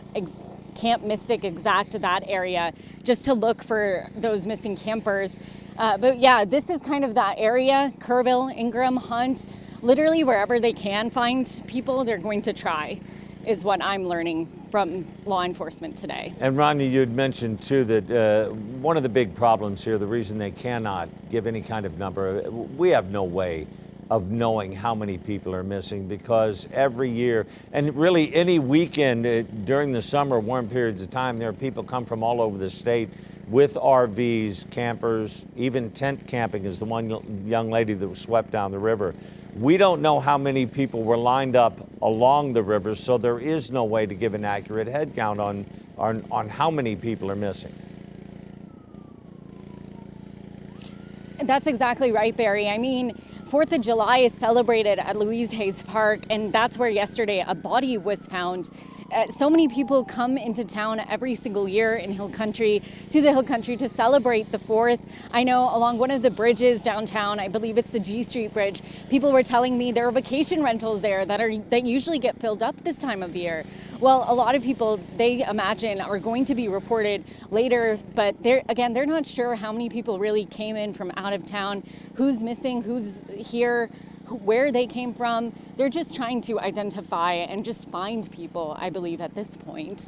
Camp Mystic, exact that area, just to look for those missing campers. But yeah, this is kind of that area, Kerrville, Ingram, Hunt. Literally wherever they can find people, they're going to try. is what I'm learning from law enforcement today. And Rodney, you had mentioned too that one of the big problems here, the reason they cannot give any kind of number, we have no way of knowing how many people are missing, because every year, and really any weekend during the summer, warm periods of time, there are people come from all over the state with RVs, campers, even tent camping is the one young lady that was swept down the river. We don't know how many people were lined up along the river, so there is no way to give an accurate head count on how many people are missing. That's exactly right, Barry. I mean, 4th of July is celebrated at Louise Hayes Park, and that's where yesterday a body was found. So many people come into town every single year in Hill Country, to the Hill Country, to celebrate the 4th. I know along one of the bridges downtown, I believe it's the G Street Bridge, people were telling me there are vacation rentals there that usually get filled up this time of year. Well, a lot of people, they imagine, are going to be reported later, but they're not sure how many people really came in from out of town, who's missing, who's here, where they came from. They're just trying to identify and just find people, I believe, at this point.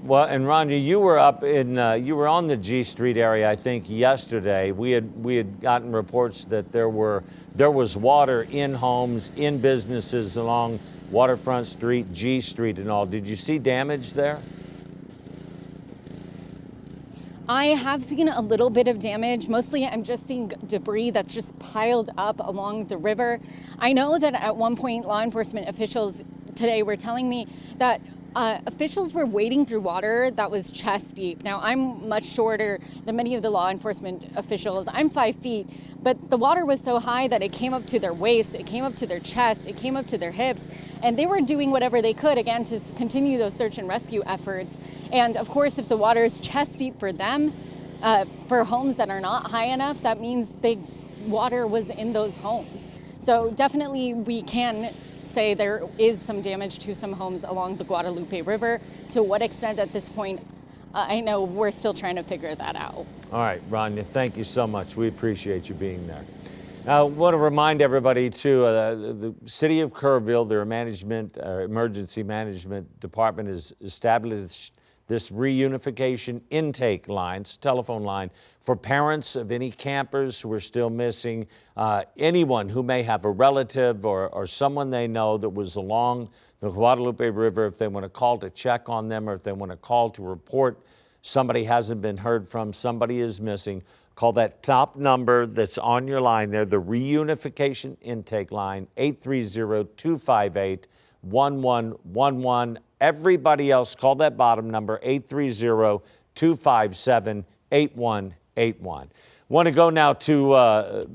Well, and Rhonda, you were up in, you were on the G Street area, I think, yesterday. We had gotten reports that there was water in homes, in businesses along Waterfront Street, G Street and all. Did you see damage there? I have seen a little bit of damage. Mostly I'm just seeing debris that's just piled up along the river. I know that at one point law enforcement officials today were telling me that officials were wading through water that was chest deep. Now, I'm much shorter than many of the law enforcement officials. I'm 5 feet, but the water was so high that it came up to their waist, it came up to their chest, it came up to their hips, and they were doing whatever they could, again, to continue those search and rescue efforts. And of course, if the water is chest deep for them, for homes that are not high enough, that means the water was in those homes. So definitely we can say there is some damage to some homes along the Guadalupe River. To what extent at this point, I know we're still trying to figure that out. All right, Rania, thank you so much. We appreciate you being there. I want to remind everybody too, the city of Kerrville, their emergency management department has established this reunification intake line, telephone line, for parents of any campers who are still missing, anyone who may have a relative or someone they know that was along the Guadalupe River, if they want to call to check on them or if they want to call to report somebody hasn't been heard from, somebody is missing, call that top number that's on your line there, the reunification intake line, 830-258-1111. Everybody else, call that bottom number, 830-257-8181. Want to go now to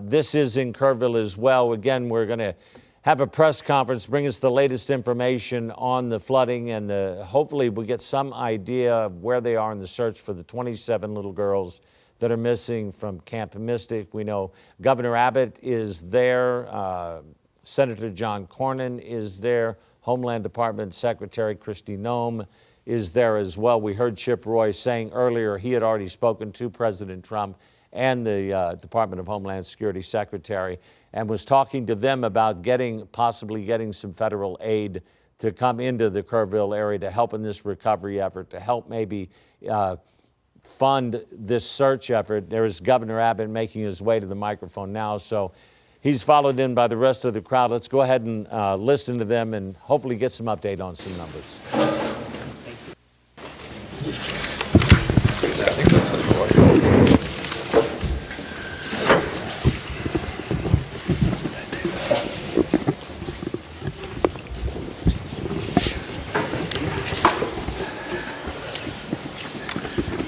This Is in Kerrville as well. Again, we're going to have a press conference, bring us the latest information on the flooding, and hopefully we'll get some idea of where they are in the search for the 27 little girls that are missing from Camp Mystic. We know Governor Abbott is there, Senator John Cornyn is there, Homeland Department Secretary Kristi Noem is there as well. We heard Chip Roy saying earlier he had already spoken to President Trump and the Department of Homeland Security Secretary and was talking to them about possibly getting some federal aid to come into the Kerrville area to help in this recovery effort, to help maybe fund this search effort. There is Governor Abbott making his way to the microphone now, so he's followed in by the rest of the crowd. Let's go ahead and listen to them and hopefully get some update on some numbers.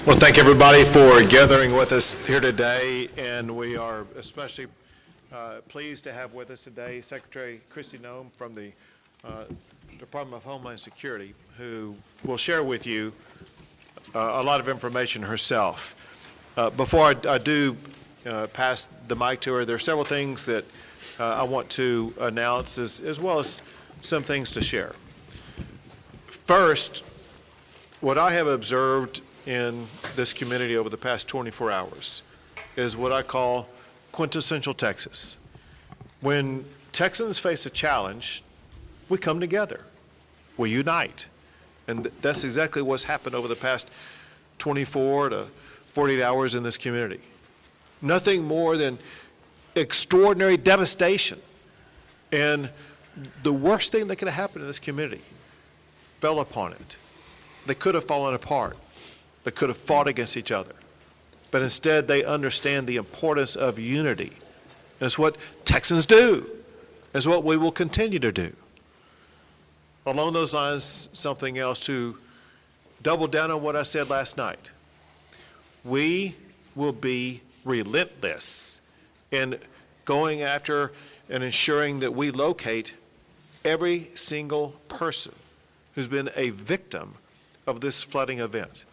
Well, thank everybody for gathering with us here today, and we are especially pleased to have with us today Secretary Kristi Noem from the Department of Homeland Security, who will share with you a lot of information herself. Before I do pass the mic to her, there are several things that I want to announce as well as some things to share. First, what I have observed in this community over the past 24 hours is what I call quintessential Texas. When Texans face a challenge, we come together. We unite. And that's exactly what's happened over the past 24 to 48 hours in this community. Nothing more than extraordinary devastation. And the worst thing that could have happened in this community fell upon it. They could have fallen apart. They could have fought against each other. But instead, they understand the importance of unity. And it's what Texans do. It's what we will continue to do. Along those lines, something else to double down on what I said last night. We will be relentless in going after and ensuring that we locate every single person who's been a victim of this flooding event.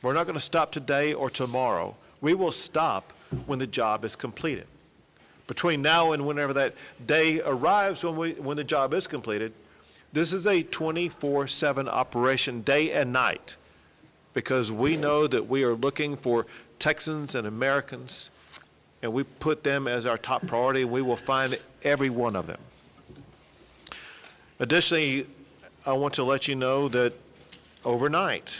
We're not going to stop today or tomorrow. We will stop when the job is completed. Between now and whenever that day arrives when the job is completed, this is a 24/7 operation, day and night, because we know that we are looking for Texans and Americans, and we put them as our top priority, and we will find every one of them. Additionally, I want to let you know that overnight,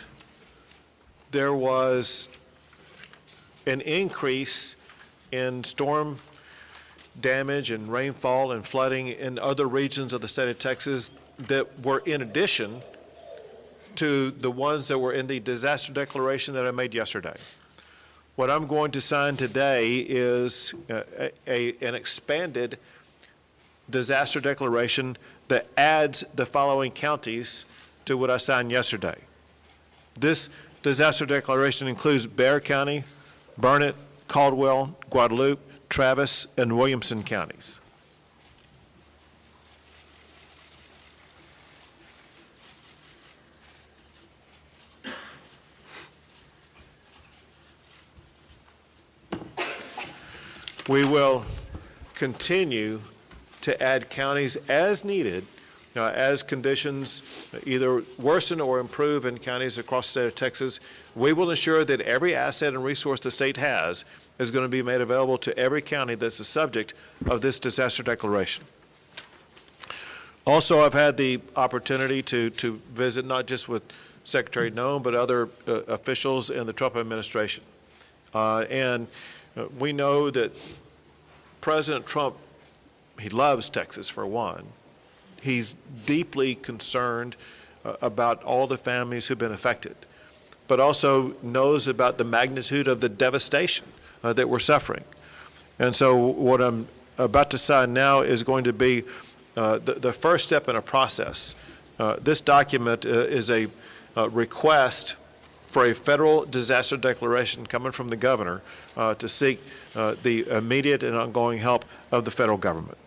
there was an increase in storm damage and rainfall and flooding in other regions of the state of Texas that were in addition to the ones that were in the disaster declaration that I made yesterday. What I'm going to sign today is an expanded disaster declaration that adds the following counties to what I signed yesterday. This disaster declaration includes Bexar County, Burnett, Caldwell, Guadalupe, Travis, and Williamson counties. We will continue to add counties as needed, as conditions either worsen or improve in counties across the state of Texas. We will ensure that every asset and resource the state has is going to be made available to every county that's the subject of this disaster declaration. Also, I've had the opportunity to visit not just with Secretary Noem, but other officials in the Trump administration. We know that President Trump, he loves Texas for one. He's deeply concerned about all the families who've been affected, but also knows about the magnitude of the devastation that we're suffering. And so what I'm about to sign now is going to be the first step in a process. This document is a request for a federal disaster declaration coming from the governor to seek the immediate and ongoing help of the federal government.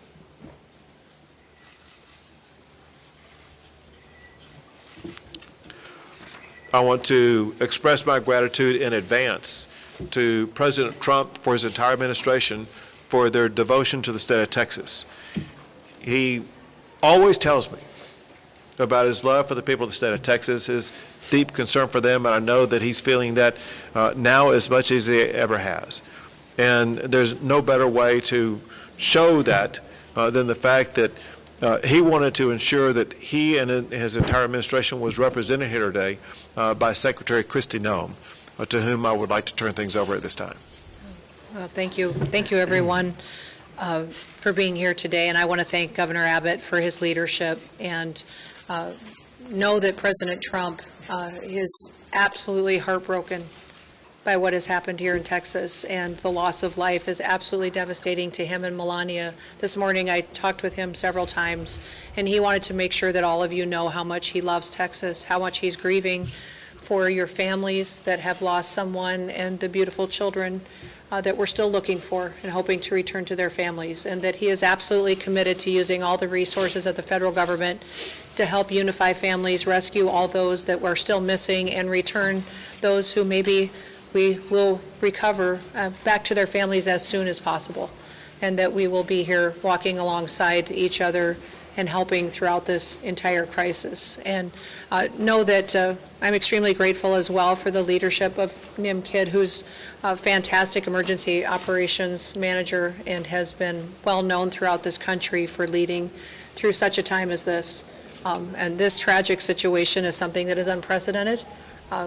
I want to express my gratitude in advance to President Trump for his entire administration for their devotion to the state of Texas. He always tells me about his love for the people of the state of Texas, his deep concern for them, and I know that he's feeling that now as much as he ever has. And there's no better way to show that than the fact that he wanted to ensure that he and his entire administration was represented here today by Secretary Kristi Noem, to whom I would like to turn things over at this time. Thank you. Thank you, everyone, for being here today. And I want to thank Governor Abbott for his leadership, and know that President Trump is absolutely heartbroken by what has happened here in Texas, and the loss of life is absolutely devastating to him and Melania. This morning I talked with him several times, and he wanted to make sure that all of you know how much he loves Texas, how much he's grieving for your families that have lost someone, and the beautiful children that we're still looking for and hoping to return to their families, and that he is absolutely committed to using all the resources of the federal government to help unify families, rescue all those that were still missing, and return those who maybe we will recover back to their families as soon as possible, and that we will be here walking alongside each other and helping throughout this entire crisis. And know that I'm extremely grateful as well for the leadership of Nim Kidd, who's a fantastic emergency operations manager and has been well known throughout this country for leading through such a time as this. And this tragic situation is something that is unprecedented.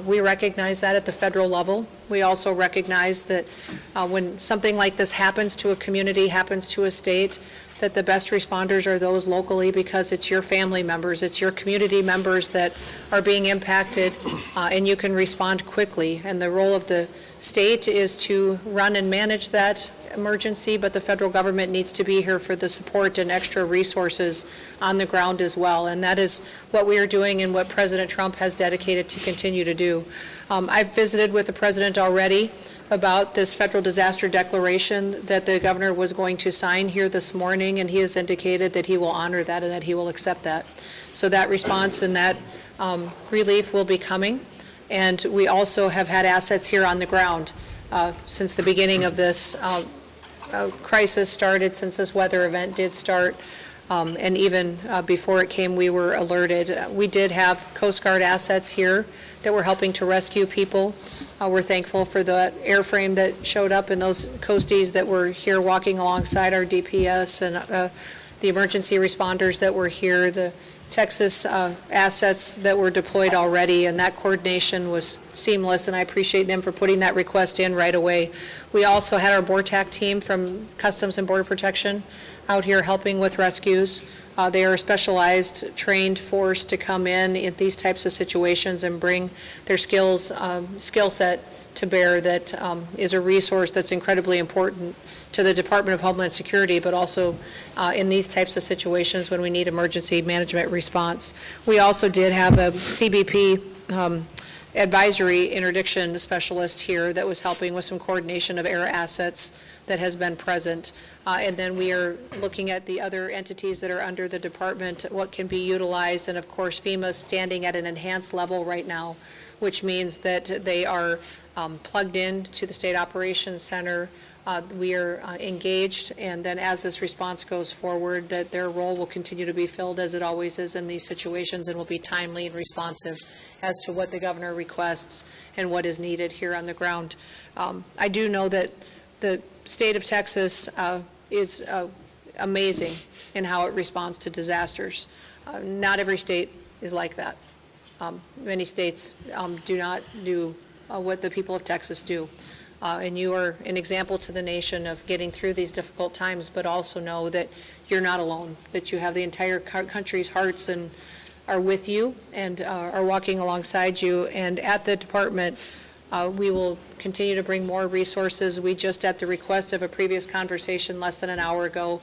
We recognize that at the federal level. We also recognize that when something like this happens to a community, happens to a state, that the best responders are those locally, because it's your family members, it's your community members that are being impacted, and you can respond quickly. And the role of the state is to run and manage that emergency, but the federal government needs to be here for the support and extra resources on the ground as well. And that is what we are doing and what President Trump has dedicated to continue to do. I've visited with the president already about this federal disaster declaration that the governor was going to sign here this morning, and he has indicated that he will honor that and that he will accept that. So that response and that relief will be coming. And we also have had assets here on the ground since the beginning of this crisis started, since this weather event did start. And even before it came, we were alerted. We did have Coast Guard assets here that were helping to rescue people. We're thankful for the airframe that showed up and those coasties that were here walking alongside our DPS, and the emergency responders that were here, the Texas assets that were deployed already, and that coordination was seamless, and I appreciate them for putting that request in right away. We also had our BORTAC team from Customs and Border Protection out here helping with rescues. They are a specialized, trained force to come in these types of situations and bring their skill set to bear. That is a resource that's incredibly important to the Department of Homeland Security, but also in these types of situations when we need emergency management response. We also did have a CBP advisory interdiction specialist here that was helping with some coordination of air assets that has been present. And then we are looking at the other entities that are under the department, what can be utilized, and of course FEMA is standing at an enhanced level right now, which means that they are plugged in to the State Operations Center. We are engaged, and then as this response goes forward, that their role will continue to be filled as it always is in these situations, and will be timely and responsive as to what the governor requests and what is needed here on the ground. I do know that the state of Texas is amazing in how it responds to disasters. Not every state is like that. Many states do not do what the people of Texas do. And you are an example to the nation of getting through these difficult times, but also know that you're not alone, that you have the entire country's hearts and are with you and are walking alongside you. And at the department, we will continue to bring more resources. We just, at the request of a previous conversation less than an hour ago,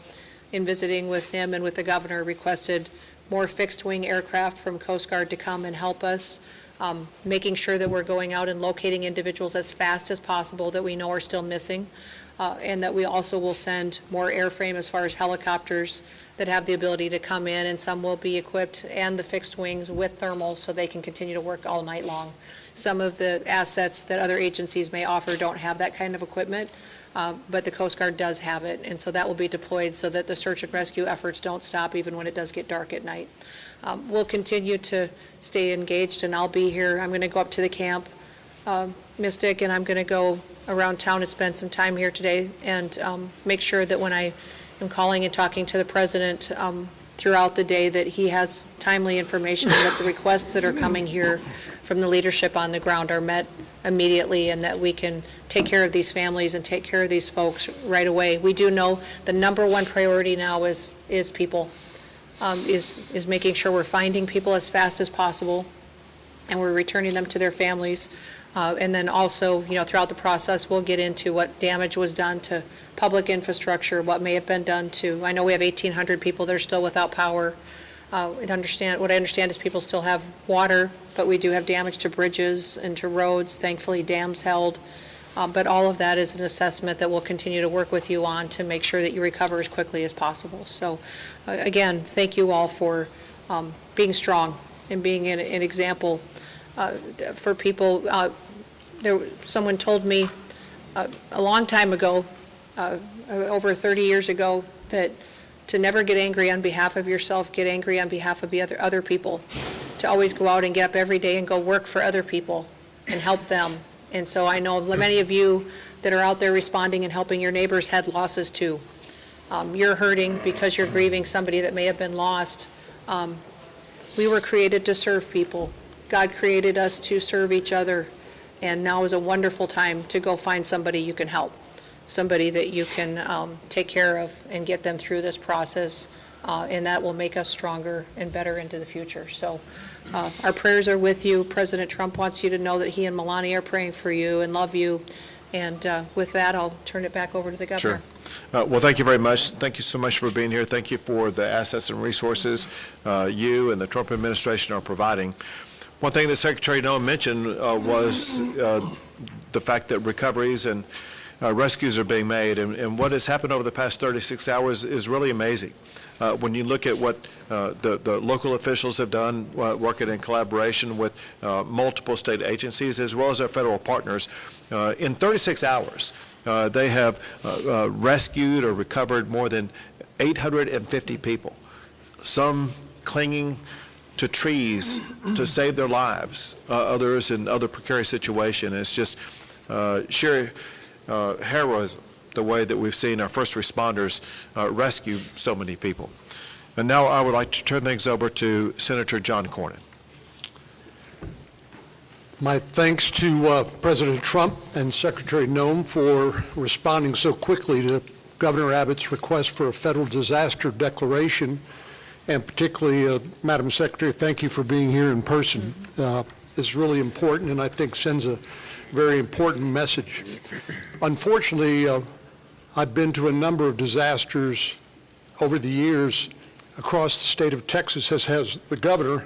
in visiting with NIM and with the governor, requested more fixed-wing aircraft from Coast Guard to come and help us, making sure that we're going out and locating individuals as fast as possible that we know are still missing, and that we also will send more airframe as far as helicopters that have the ability to come in, and some will be equipped, and the fixed wings with thermals so they can continue to work all night long. Some of the assets that other agencies may offer don't have that kind of equipment, but the Coast Guard does have it, and so that will be deployed so that the search and rescue efforts don't stop even when it does get dark at night. We'll continue to stay engaged, and I'll be here. I'm going to go up to the camp, Mystic, and I'm going to go around town and spend some time here today, and make sure that when I am calling and talking to the president throughout the day, that he has timely information, and that the requests that are coming here from the leadership on the ground are met immediately, and that we can take care of these families and take care of these folks right away. We do know the number one priority now is people, is making sure we're finding people as fast as possible, and we're returning them to their families. And then also, throughout the process, we'll get into what damage was done to public infrastructure, what may have been done to, I know we have 1,800 people that are still without power. What I understand is people still have water, but we do have damage to bridges and to roads. Thankfully, dams held. But all of that is an assessment that we'll continue to work with you on to make sure that you recover as quickly as possible. So, again, thank you all for being strong and being an example for people. Someone told me a long time ago, over 30 years ago, that to never get angry on behalf of yourself, get angry on behalf of the other people, to always go out and get up every day and go work for other people and help them. And so I know many of you that are out there responding and helping your neighbors had losses too. You're hurting because you're grieving somebody that may have been lost. we were created to serve people. God created us to serve each other, and now is a wonderful time to go find somebody you can help, somebody that you can take care of and get them through this process, and that will make us stronger and better into the future. So our prayers are with you. President Trump wants you to know that he and Melania are praying for you and love you. And with that, I'll turn it back over to the governor. Sure. Well, thank you very much. Thank you so much for being here. Thank you for the assets and resources you and the Trump administration are providing. One thing that Secretary Noem mentioned was the fact that recoveries and rescues are being made, and what has happened over the past 36 hours is really amazing. When you look at what the local officials have done, working in collaboration with multiple state agencies as well as our federal partners, in 36 hours, they have rescued or recovered more than 850 people, some clinging to trees to save their lives, others in other precarious situations. It's just sheer heroism, the way that we've seen our first responders rescue so many people. And now I would like to turn things over to Senator John Cornyn. My thanks to President Trump and Secretary Noem for responding so quickly to Governor Abbott's request for a federal disaster declaration, and particularly, Madam Secretary, thank you for being here in person. It's really important, and I think sends a very important message. Unfortunately, I've been to a number of disasters over the years across the state of Texas, as has the governor,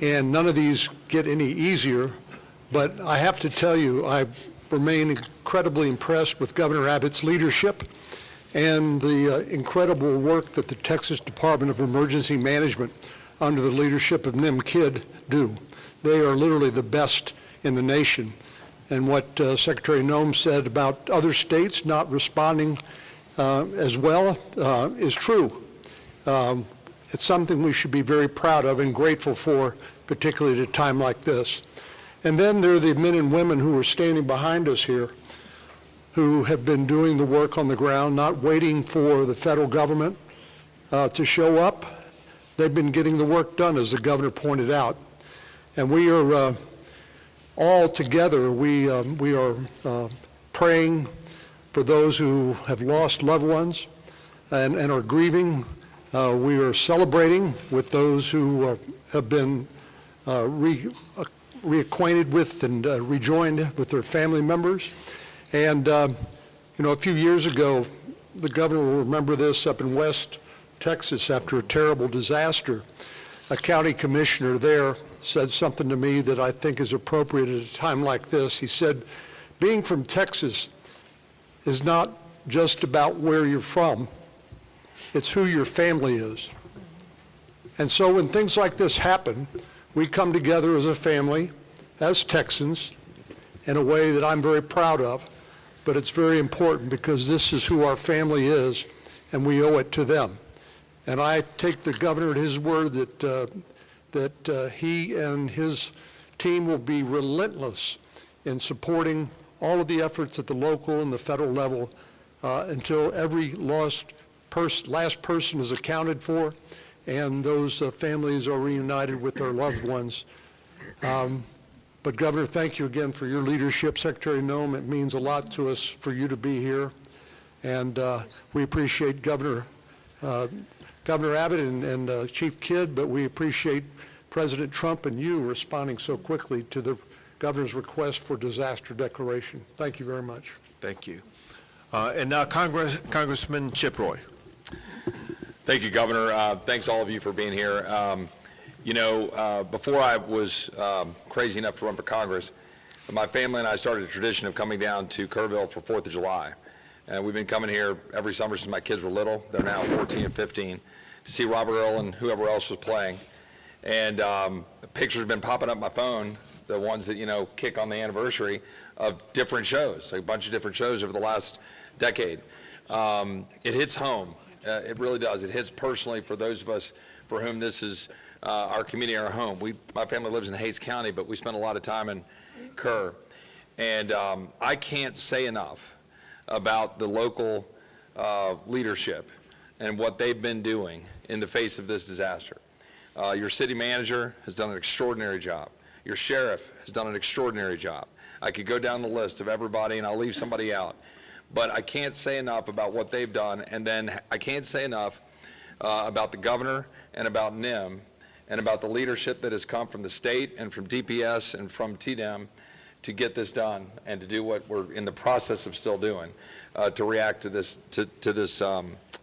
and none of these get any easier. But I have to tell you, I remain incredibly impressed with Governor Abbott's leadership and the incredible work that the Texas Department of Emergency Management, under the leadership of Nim Kidd, do. They are literally the best in the nation. And what Secretary Noem said about other states not responding as well is true. It's something we should be very proud of and grateful for, particularly at a time like this. And then there are the men and women who are standing behind us here, who have been doing the work on the ground, not waiting for the federal government to show up. They've been getting the work done, as the governor pointed out. And we are all together, we are praying for those who have lost loved ones and are grieving. We are celebrating with those who have been reacquainted with and rejoined with their family members. And, you know, a few years ago, the governor will remember this, up in West Texas after a terrible disaster, a county commissioner there said something to me that I think is appropriate at a time like this. He said, being from Texas is not just about where you're from, it's who your family is. And so when things like this happen, we come together as a family, as Texans, in a way that I'm very proud of, but it's very important because this is who our family is, and we owe it to them. And I take the governor at his word that he and his team will be relentless in supporting all of the efforts at the local and the federal level until every last person is accounted for and those families are reunited with their loved ones. But Governor, thank you again for your leadership. Secretary Noem, it means a lot to us for you to be here. And we appreciate Governor Abbott and Chief Kidd, but we appreciate President Trump and you responding so quickly to the governor's request for disaster declaration. Thank you very much. Thank you. And now Congressman Chip Roy. Thank you, Governor. Thanks all of you for being here. You know, before I was crazy enough to run for Congress, my family and I started a tradition of coming down to Kerrville for 4th of July. And we've been coming here every summer since my kids were little. They're now 14 and 15 to see Robert Earl and whoever else was playing. And pictures have been popping up my phone, the ones that, you know, kick on the anniversary of different shows, like a bunch of different shows over the last decade. It hits home. It really does. It hits personally for those of us for whom this is our community, our home. My family lives in Hayes County, but we spend a lot of time in Kerr. And I can't say enough about the local leadership and what they've been doing in the face of this disaster. Your city manager has done an extraordinary job. Your sheriff has done an extraordinary job. I could go down the list of everybody, and I'll leave somebody out. But I can't say enough about what they've done, and then I can't say enough about the governor and about NIM and about the leadership that has come from the state and from DPS and from TDEM to get this done and to do what we're in the process of still doing to react to this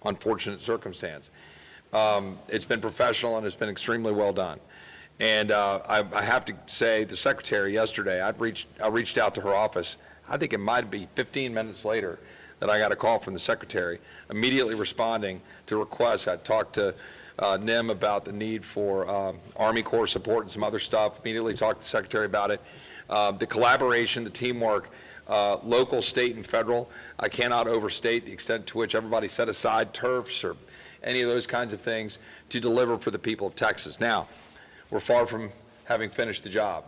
unfortunate circumstance. It's been professional and it's been extremely well done. And I have to say, the secretary yesterday, I reached out to her office. I think it might be 15 minutes later that I got a call from the secretary, immediately responding to requests. I talked to NIM about the need for Army Corps support and some other stuff, immediately talked to the secretary about it. The collaboration, the teamwork, local, state, and federal, I cannot overstate the extent to which everybody set aside turfs or any of those kinds of things to deliver for the people of Texas. Now, we're far from having finished the job.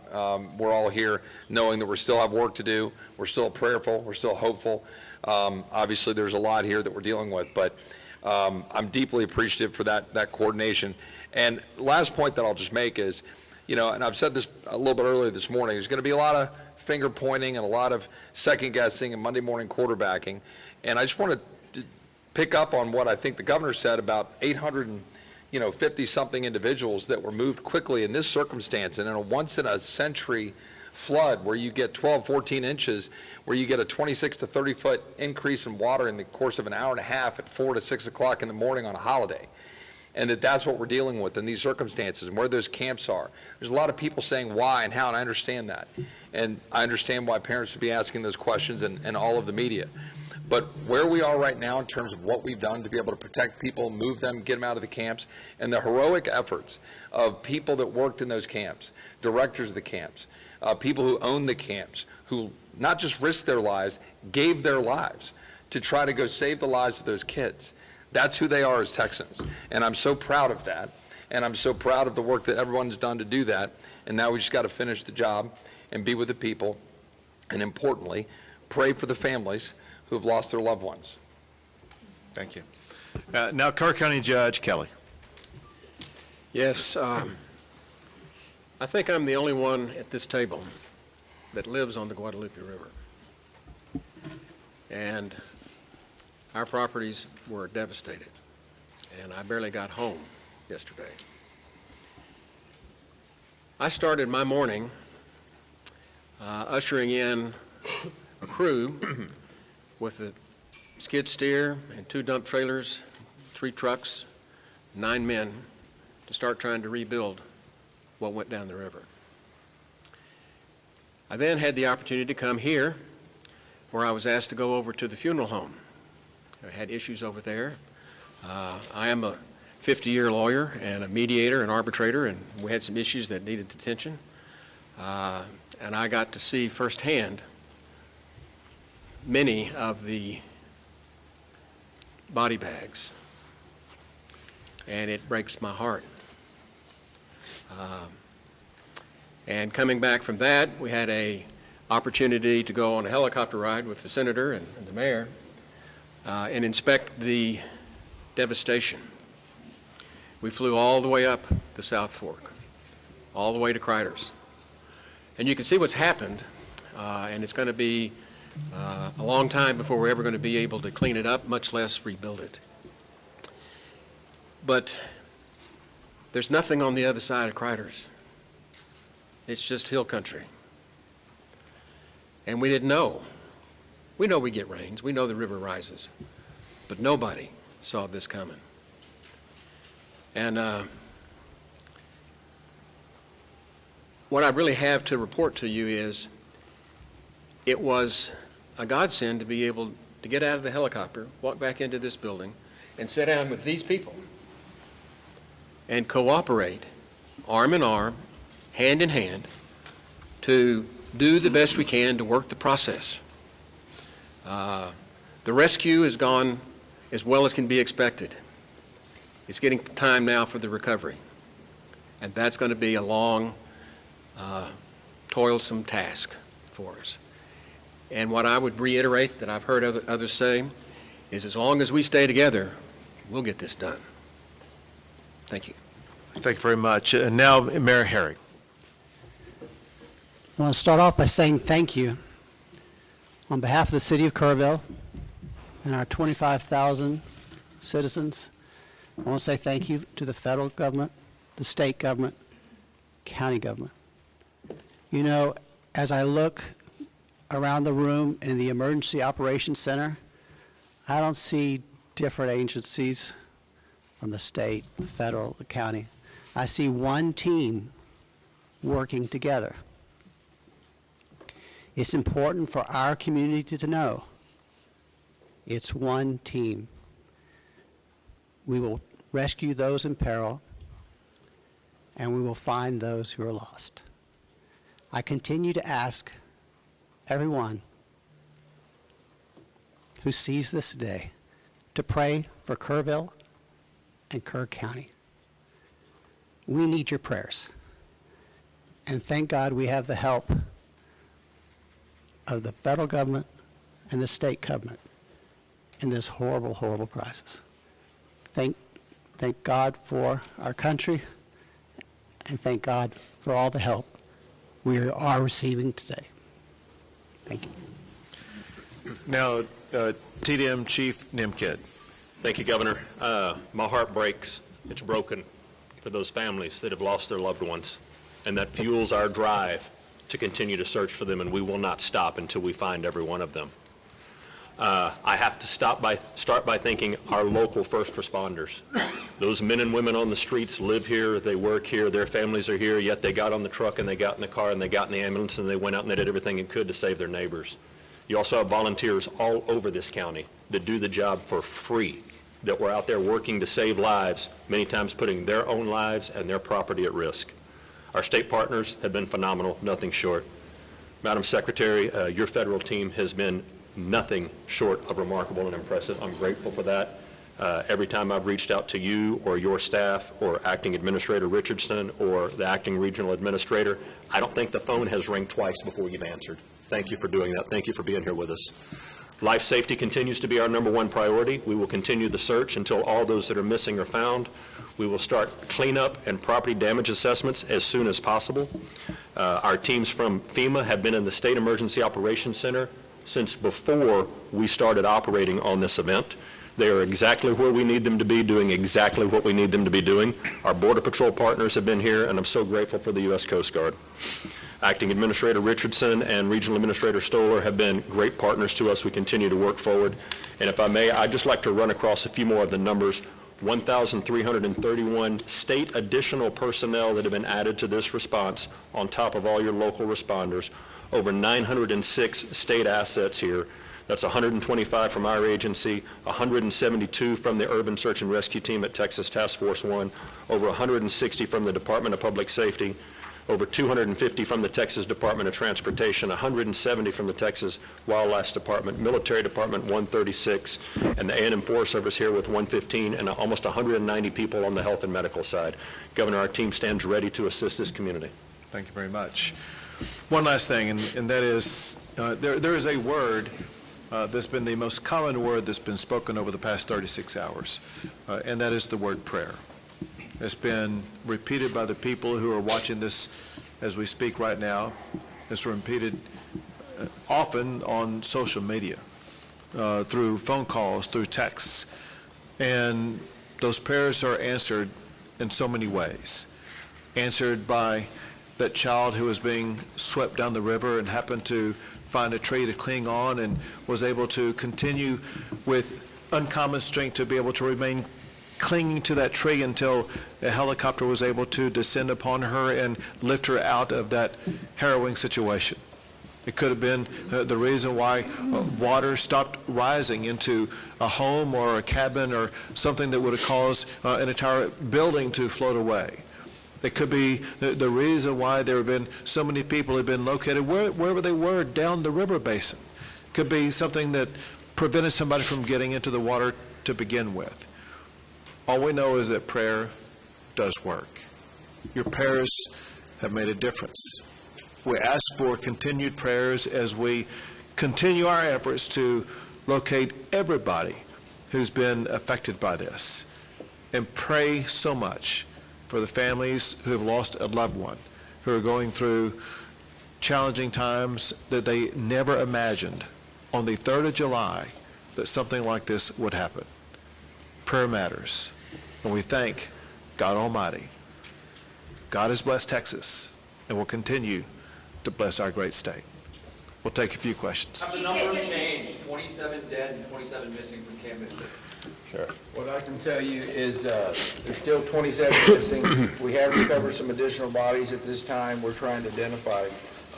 We're all here knowing that we still have work to do. We're still prayerful. We're still hopeful. Obviously, there's a lot here that we're dealing with, but I'm deeply appreciative for that coordination. And last point that I'll just make is, you know, and I've said this a little bit earlier this morning, there's going to be a lot of finger pointing and a lot of second guessing and Monday morning quarterbacking. And I just want to pick up on what I think the governor said about 850 something individuals that were moved quickly in this circumstance, and in a once in a century flood where you get 12, 14 inches, where you get a 26 to 30 foot increase in water in the course of an hour and a half at 4 to 6 o'clock in the morning on a holiday. And that's what we're dealing with in these circumstances and where those camps are. There's a lot of people saying why and how, and I understand that. And I understand why parents would be asking those questions and all of the media. But where we are right now in terms of what we've done to be able to protect people, move them, get them out of the camps, and the heroic efforts of people that worked in those camps, directors of the camps, people who own the camps, who not just risked their lives, gave their lives to try to go save the lives of those kids. That's who they are as Texans. And I'm so proud of that. And I'm so proud of the work that everyone's done to do that. And now we just got to finish the job and be with the people. And importantly, pray for the families who have lost their loved ones. Thank you. Now, Kerr County Judge Kelly. Yes, I think I'm the only one at this table that lives on the Guadalupe River. And our properties were devastated, and I barely got home yesterday. I started my morning ushering in a crew with a skid steer and 2 dump trailers, 3 trucks, 9 men to start trying to rebuild what went down the river. I then had the opportunity to come here, where I was asked to go over to the funeral home. I had issues over there. I am a 50-year lawyer and a mediator and arbitrator, and we had some issues that needed attention. And I got to see firsthand many of the body bags, and it breaks my heart. And coming back from that, we had an opportunity to go on a helicopter ride with the senator and the mayor and inspect the devastation. We flew all the way up the South Fork, all the way to Criders. And you can see what's happened, and it's going to be a long time before we're ever going to be able to clean it up, much less rebuild it. But there's nothing on the other side of Criders. It's just hill country. And we didn't know. We know we get rains. We know the river rises. But nobody saw this coming. And what I really have to report to you is it was a godsend to be able to get out of the helicopter, walk back into this building, and sit down with these people and cooperate, arm in arm, hand in hand, to do the best we can to work the process. The rescue has gone as well as can be expected. It's getting time now for the recovery. And that's going to be a long, toilsome task for us. And what I would reiterate that I've heard others say is as long as we stay together, we'll get this done. Thank you. Thank you very much. And now, Mayor Herring. I want to start off by saying thank you on behalf of the city of Kerrville and our 25,000 citizens. I want to say thank you to the federal government, the state government, county government. You know, as I look around the room in the Emergency Operations Center, I don't see different agencies from the state, the federal, the county. I see one team working together. It's important for our community to know it's one team. We will rescue those in peril, and we will find those who are lost. I continue to ask everyone who sees this today to pray for Kerrville and Kerr County. We need your prayers. And thank God we have the help of the federal government and the state government in this horrible, horrible crisis. Thank God for our country, and thank God for all the help we are receiving today. Thank you. Now, TDM Chief Nimkid. Thank you, Governor. My heart breaks. It's broken for those families that have lost their loved ones, and that fuels our drive to continue to search for them, and we will not stop until we find every one of them. I have to start by thanking our local first responders. Those men and women on the streets live here, they work here, their families are here, yet they got on the truck and they got in the car and they got in the ambulance and they went out and they did everything they could to save their neighbors. You also have volunteers all over this county that do the job for free, that were out there working to save lives, many times putting their own lives and their property at risk. Our state partners have been phenomenal, nothing short. Madam Secretary, your federal team has been nothing short of remarkable and impressive. I'm grateful for that. Every time I've reached out to you or your staff or Acting Administrator Richardson or the Acting Regional Administrator, I don't think the phone has rung twice before you've answered. Thank you for doing that. Thank you for being here with us. Life safety continues to be our #1 priority. We will continue the search until all those that are missing are found. We will start cleanup and property damage assessments as soon as possible. Our teams from FEMA have been in the State Emergency Operations Center since before we started operating on this event. They are exactly where we need them to be, doing exactly what we need them to be doing. Our Border Patrol partners have been here, and I'm so grateful for the U.S. Coast Guard. Acting Administrator Richardson and Regional Administrator Stoller have been great partners to us. We continue to work forward. And if I may, I'd just like to run across a few more of the numbers. 1,331 state additional personnel that have been added to this response on top of all your local responders. Over 906 state assets here. That's 125 from our agency, 172 from the Urban Search and Rescue Team at Texas Task Force 1, over 160 from the Department of Public Safety, over 250 from the Texas Department of Transportation, 170 from the Texas Wildlife Department, Military Department 136, and the A&M Forest Service here with 115, and almost 190 people on the health and medical side. Governor, our team stands ready to assist this community. Thank you very much. One last thing, and that is, there is a word that's been the most common word that's been spoken over the past 36 hours, and that is the word prayer. It's been repeated by the people who are watching this as we speak right now. It's repeated often on social media, through phone calls, through texts, and those prayers are answered in so many ways. Answered by that child who was being swept down the river and happened to find a tree to cling on and was able to continue with uncommon strength to be able to remain clinging to that tree until a helicopter was able to descend upon her and lift her out of that harrowing situation. It could have been the reason why water stopped rising into a home or a cabin or something that would have caused an entire building to float away. It could be the reason why there have been so many people have been located wherever they were down the river basin. It could be something that prevented somebody from getting into the water to begin with. All we know is that prayer does work. Your prayers have made a difference. We ask for continued prayers as we continue our efforts to locate everybody who's been affected by this, and pray so much for the families who have lost a loved one, who are going through challenging times that they never imagined on the 3rd of July that something like this would happen. Prayer matters, and we thank God Almighty. God has blessed Texas and will continue to bless our great state. We'll take a few questions. Have the numbers changed? 27 dead and 27 missing from Camp Mystic. Sure. What I can tell you is there's still 27 missing. We have recovered some additional bodies at this time we're trying to identify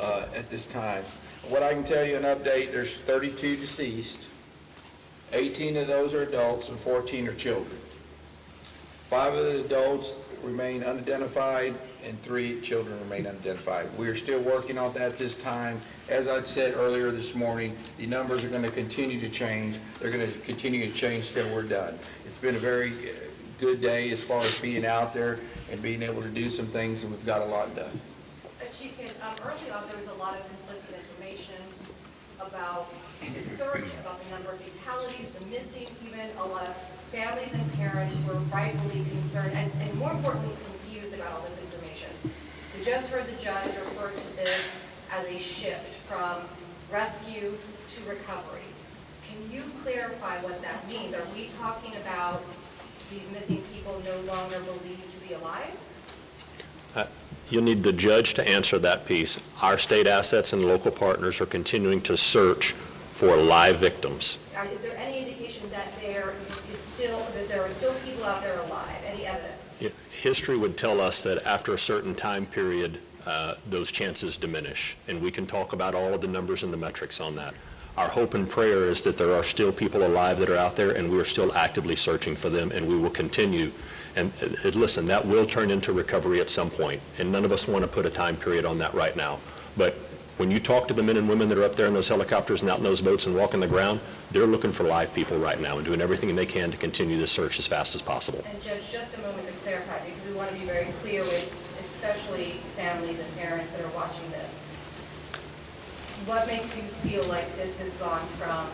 at this time. What I can tell you, an update, there's 32 deceased. 18 of those are adults and 14 are children. 5 of the adults remain unidentified and 3 children remain unidentified. We are still working on that this time. As I said earlier this morning, the numbers are going to continue to change. They're going to continue to change till we're done. It's been a very good day as far as being out there and being able to do some things, and we've got a lot done. Chief, early on there was a lot of conflicting information about the search, about the number of fatalities, the missing, even a lot of families and parents were rightfully concerned and more importantly confused about all this information. We just heard the judge refer to this as a shift from rescue to recovery. Can you clarify what that means? Are we talking about these missing people no longer believed to be alive? You'll need the judge to answer that piece. Our state assets and local partners are continuing to search for live victims. Is there any indication that there are still people out there alive? Any evidence? History would tell us that after a certain time period, those chances diminish, and we can talk about all of the numbers and the metrics on that. Our hope and prayer is that there are still people alive that are out there, and we are still actively searching for them, and we will continue. And listen, that will turn into recovery at some point, and none of us want to put a time period on that right now. But when you talk to the men and women that are up there in those helicopters and out in those boats and walking the ground, they're looking for live people right now and doing everything they can to continue this search as fast as possible. And Judge, just a moment to clarify, because we want to be very clear with especially families and parents that are watching this. What makes you feel like this has gone from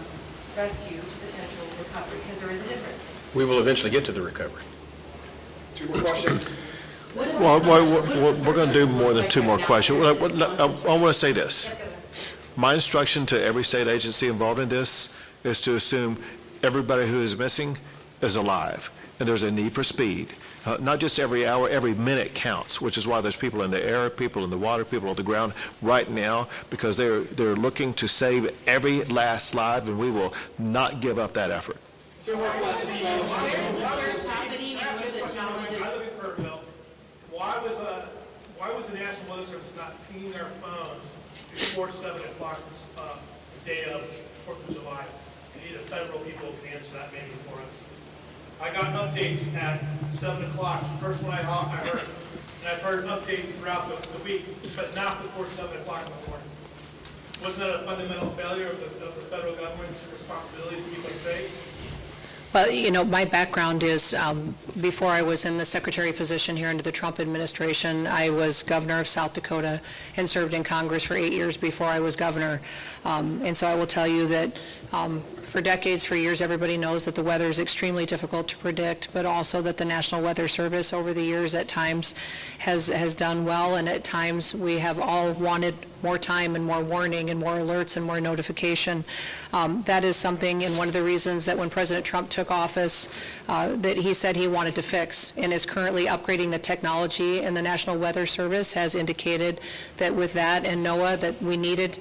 rescue to potential recovery? Because there is a difference. We will eventually get to the recovery. 2 more questions. Well, we're going to do more than 2 more questions. I want to say this. My instruction to every state agency involved in this is to assume everybody who is missing is alive, and there's a need for speed. Not just every hour, every minute counts, which is why there's people in the air, people in the water, people on the ground right now, because they're looking to save every last life, and we will not give up that effort. 2 more questions. Why was the National Weather Service not pinging their phones before 7 o'clock this day of 4th of July? We need the federal people to answer that maybe for us. I got updates at 7 o'clock, first one I heard. And I've heard updates throughout the week, but not before 7 o'clock in the morning. Wasn't that a fundamental failure of the federal government's responsibility to keep us safe? Well, you know, my background is, before I was in the secretary position here under the Trump administration, I was governor of South Dakota and served in Congress for 8 years before I was governor. And so I will tell you that for decades, for years, everybody knows that the weather is extremely difficult to predict, but also that the National Weather Service over the years at times has done well, and at times we have all wanted more time and more warning and more alerts and more notification. That is something, and one of the reasons that when President Trump took office, that he said he wanted to fix, and is currently upgrading the technology, and the National Weather Service has indicated that with that and NOAA that we needed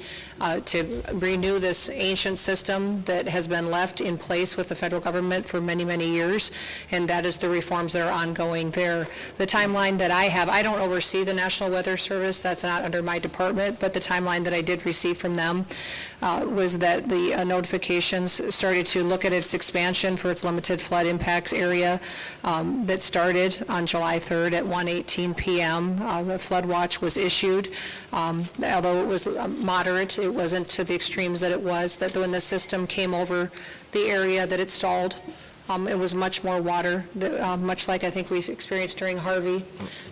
to renew this ancient system that has been left in place with the federal government for many, many years, and that is the reforms that are ongoing there. The timeline that I have, I don't oversee the National Weather Service, that's not under my department, but the timeline that I did receive from them was that the notifications started to look at its expansion for its limited flood impacts area that started on July 3rd at 1:18 p.m. The flood watch was issued. Although it was moderate, it wasn't to the extremes that it was, that when the system came over the area that it stalled, it was much more water, much like I think we experienced during Harvey,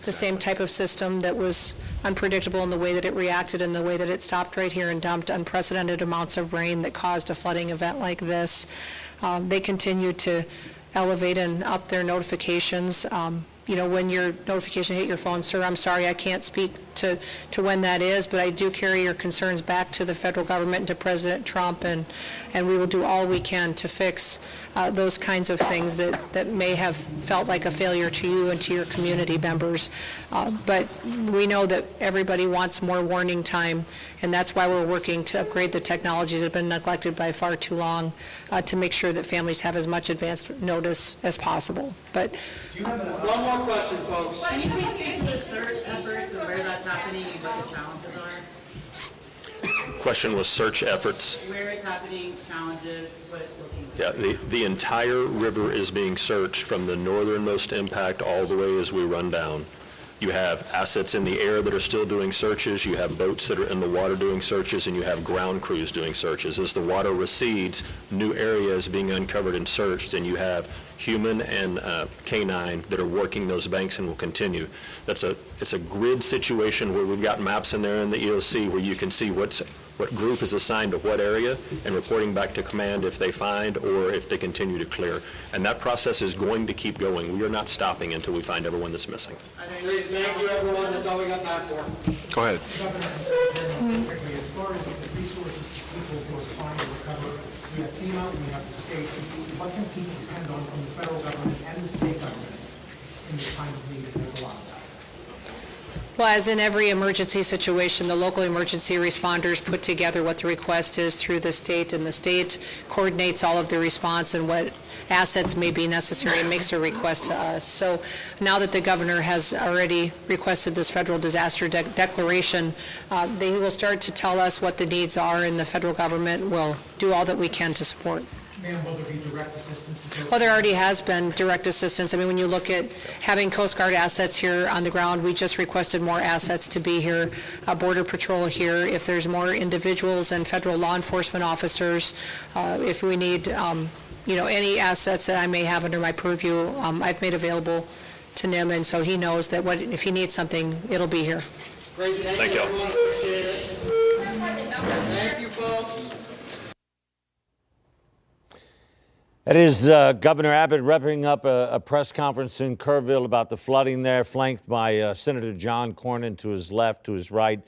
the same type of system that was unpredictable in the way that it reacted and the way that it stopped right here and dumped unprecedented amounts of rain that caused a flooding event like this. They continue to elevate and up their notifications. when your notification hit your phone. Sir, I'm sorry, I can't speak to when that is, but I do carry your concerns back to the federal government and to President Trump, and we will do all we can to fix those kinds of things that may have felt like a failure to you and to your community members. But we know that everybody wants more warning time, and that's why we're working to upgrade the technologies that have been neglected by far too long to make sure that families have as much advanced notice as possible. But One more question, folks. Can you please speak to the search efforts and where that's happening and what the challenges are? Question was search efforts. Where it's happening, challenges, what it's looking like. Yeah, the entire river is being searched from the northernmost impact all the way as we run down. You have assets in the air that are still doing searches, you have boats that are in the water doing searches, and you have ground crews doing searches. As the water recedes, new areas being uncovered and searched, and you have human and canine that are working those banks and will continue. It's a grid situation where we've got maps in there in the EOC where you can see what group is assigned to what area and reporting back to command if they find or if they continue to clear. And that process is going to keep going. We are not stopping until we find everyone that's missing. Great, thank you, everyone. That's all we got time for. Go ahead. Quickly, as far as the resources people who are trying to recover, we have FEMA, we have the state. What can people depend on from the federal government and the state government in this time of need? There's a lot of that. Well, as in every emergency situation, the local emergency responders put together what the request is through the state, and the state coordinates all of the response and what assets may be necessary and makes a request to us. So now that the governor has already requested this federal disaster declaration, they will start to tell us what the needs are, and the federal government will do all that we can to support. Ma'am, will there be direct assistance? Well, there already has been direct assistance. I mean, when you look at having Coast Guard assets here on the ground, we just requested more assets to be here, Border Patrol here. If there's more individuals and federal law enforcement officers, if we need, any assets that I may have under my purview, I've made available to NIM, and so he knows that if he needs something, it'll be here. Great, thank you, everyone. Appreciate it. Thank you, folks. It is Governor Abbott wrapping up a press conference in Kerrville about the flooding there, flanked by Senator John Cornyn to his left, to his right,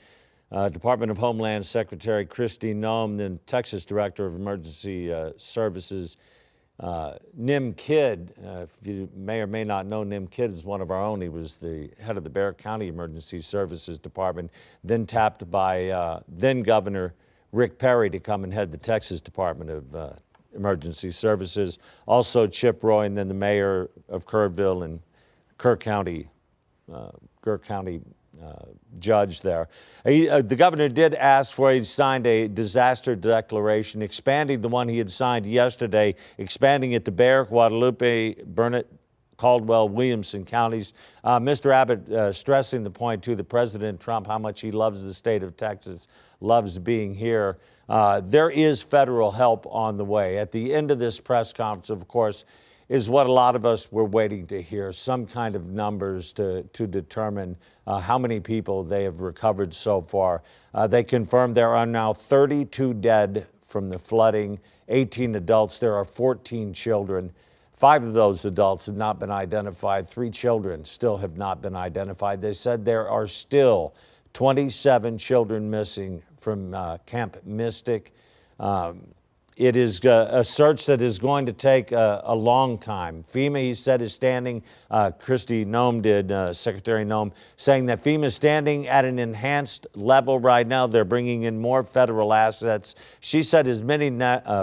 Department of Homeland Secretary Kristi Noem, then Texas Director of Emergency Services, Nim Kidd. If you may or may not know, Nim Kidd is one of our own. He was the head of the Kerr County Emergency Services Department, then tapped by then Governor Rick Perry to come and head the Texas Department of Emergency Services, also Chip Roy, and then the mayor of Kerrville and Kerr County judge there. The governor did ask for, he signed a disaster declaration, expanding the one he had signed yesterday, expanding it to Bexar, Guadalupe, Burnett, Caldwell, Williamson counties. Mr. Abbott stressing the point to the President Trump how much he loves the state of Texas, loves being here. There is federal help on the way. At the end of this press conference, of course, is what a lot of us were waiting to hear, some kind of numbers to determine how many people they have recovered so far. They confirmed there are now 32 dead from the flooding, 18 adults. There are 14 children. 5 of those adults have not been identified. 3 children still have not been identified. They said there are still 27 children missing from Camp Mystic. It is a search that is going to take a long time. FEMA, he said, is standing, Kristi Noem did, Secretary Noem, saying that FEMA is standing at an enhanced level right now. They're bringing in more federal assets. She said as many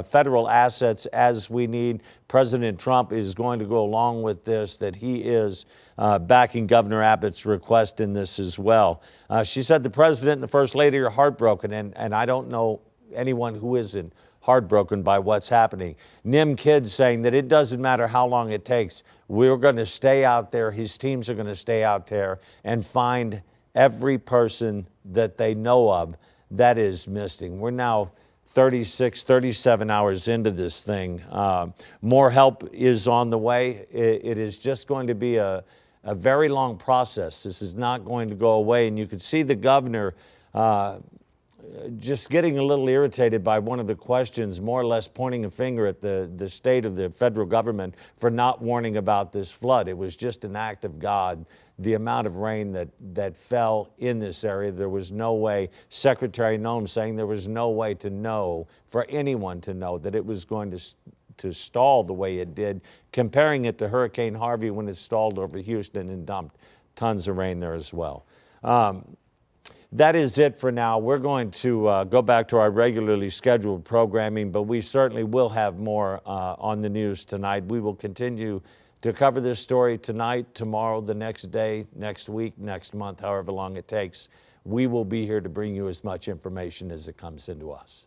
federal assets as we need. President Trump is going to go along with this, that he is backing Governor Abbott's request in this as well. She said the president and the first lady are heartbroken, and I don't know anyone who isn't heartbroken by what's happening. Nim Kidd saying that it doesn't matter how long it takes. We're going to stay out there. His teams are going to stay out there and find every person that they know of that is missing. We're now 36, 37 hours into this thing. More help is on the way. It is just going to be a very long process. This is not going to go away. And you could see the governor just getting a little irritated by one of the questions, more or less pointing a finger at the state of the federal government for not warning about this flood. It was just an act of God. The amount of rain that fell in this area, there was no way, Secretary Noem saying there was no way to know, for anyone to know, that it was going to stall the way it did, comparing it to Hurricane Harvey when it stalled over Houston and dumped tons of rain there as well. That is it for now. We're going to go back to our regularly scheduled programming, but we certainly will have more on the news tonight. We will continue to cover this story tonight, tomorrow, the next day, next week, next month, however long it takes. We will be here to bring you as much information as it comes into us.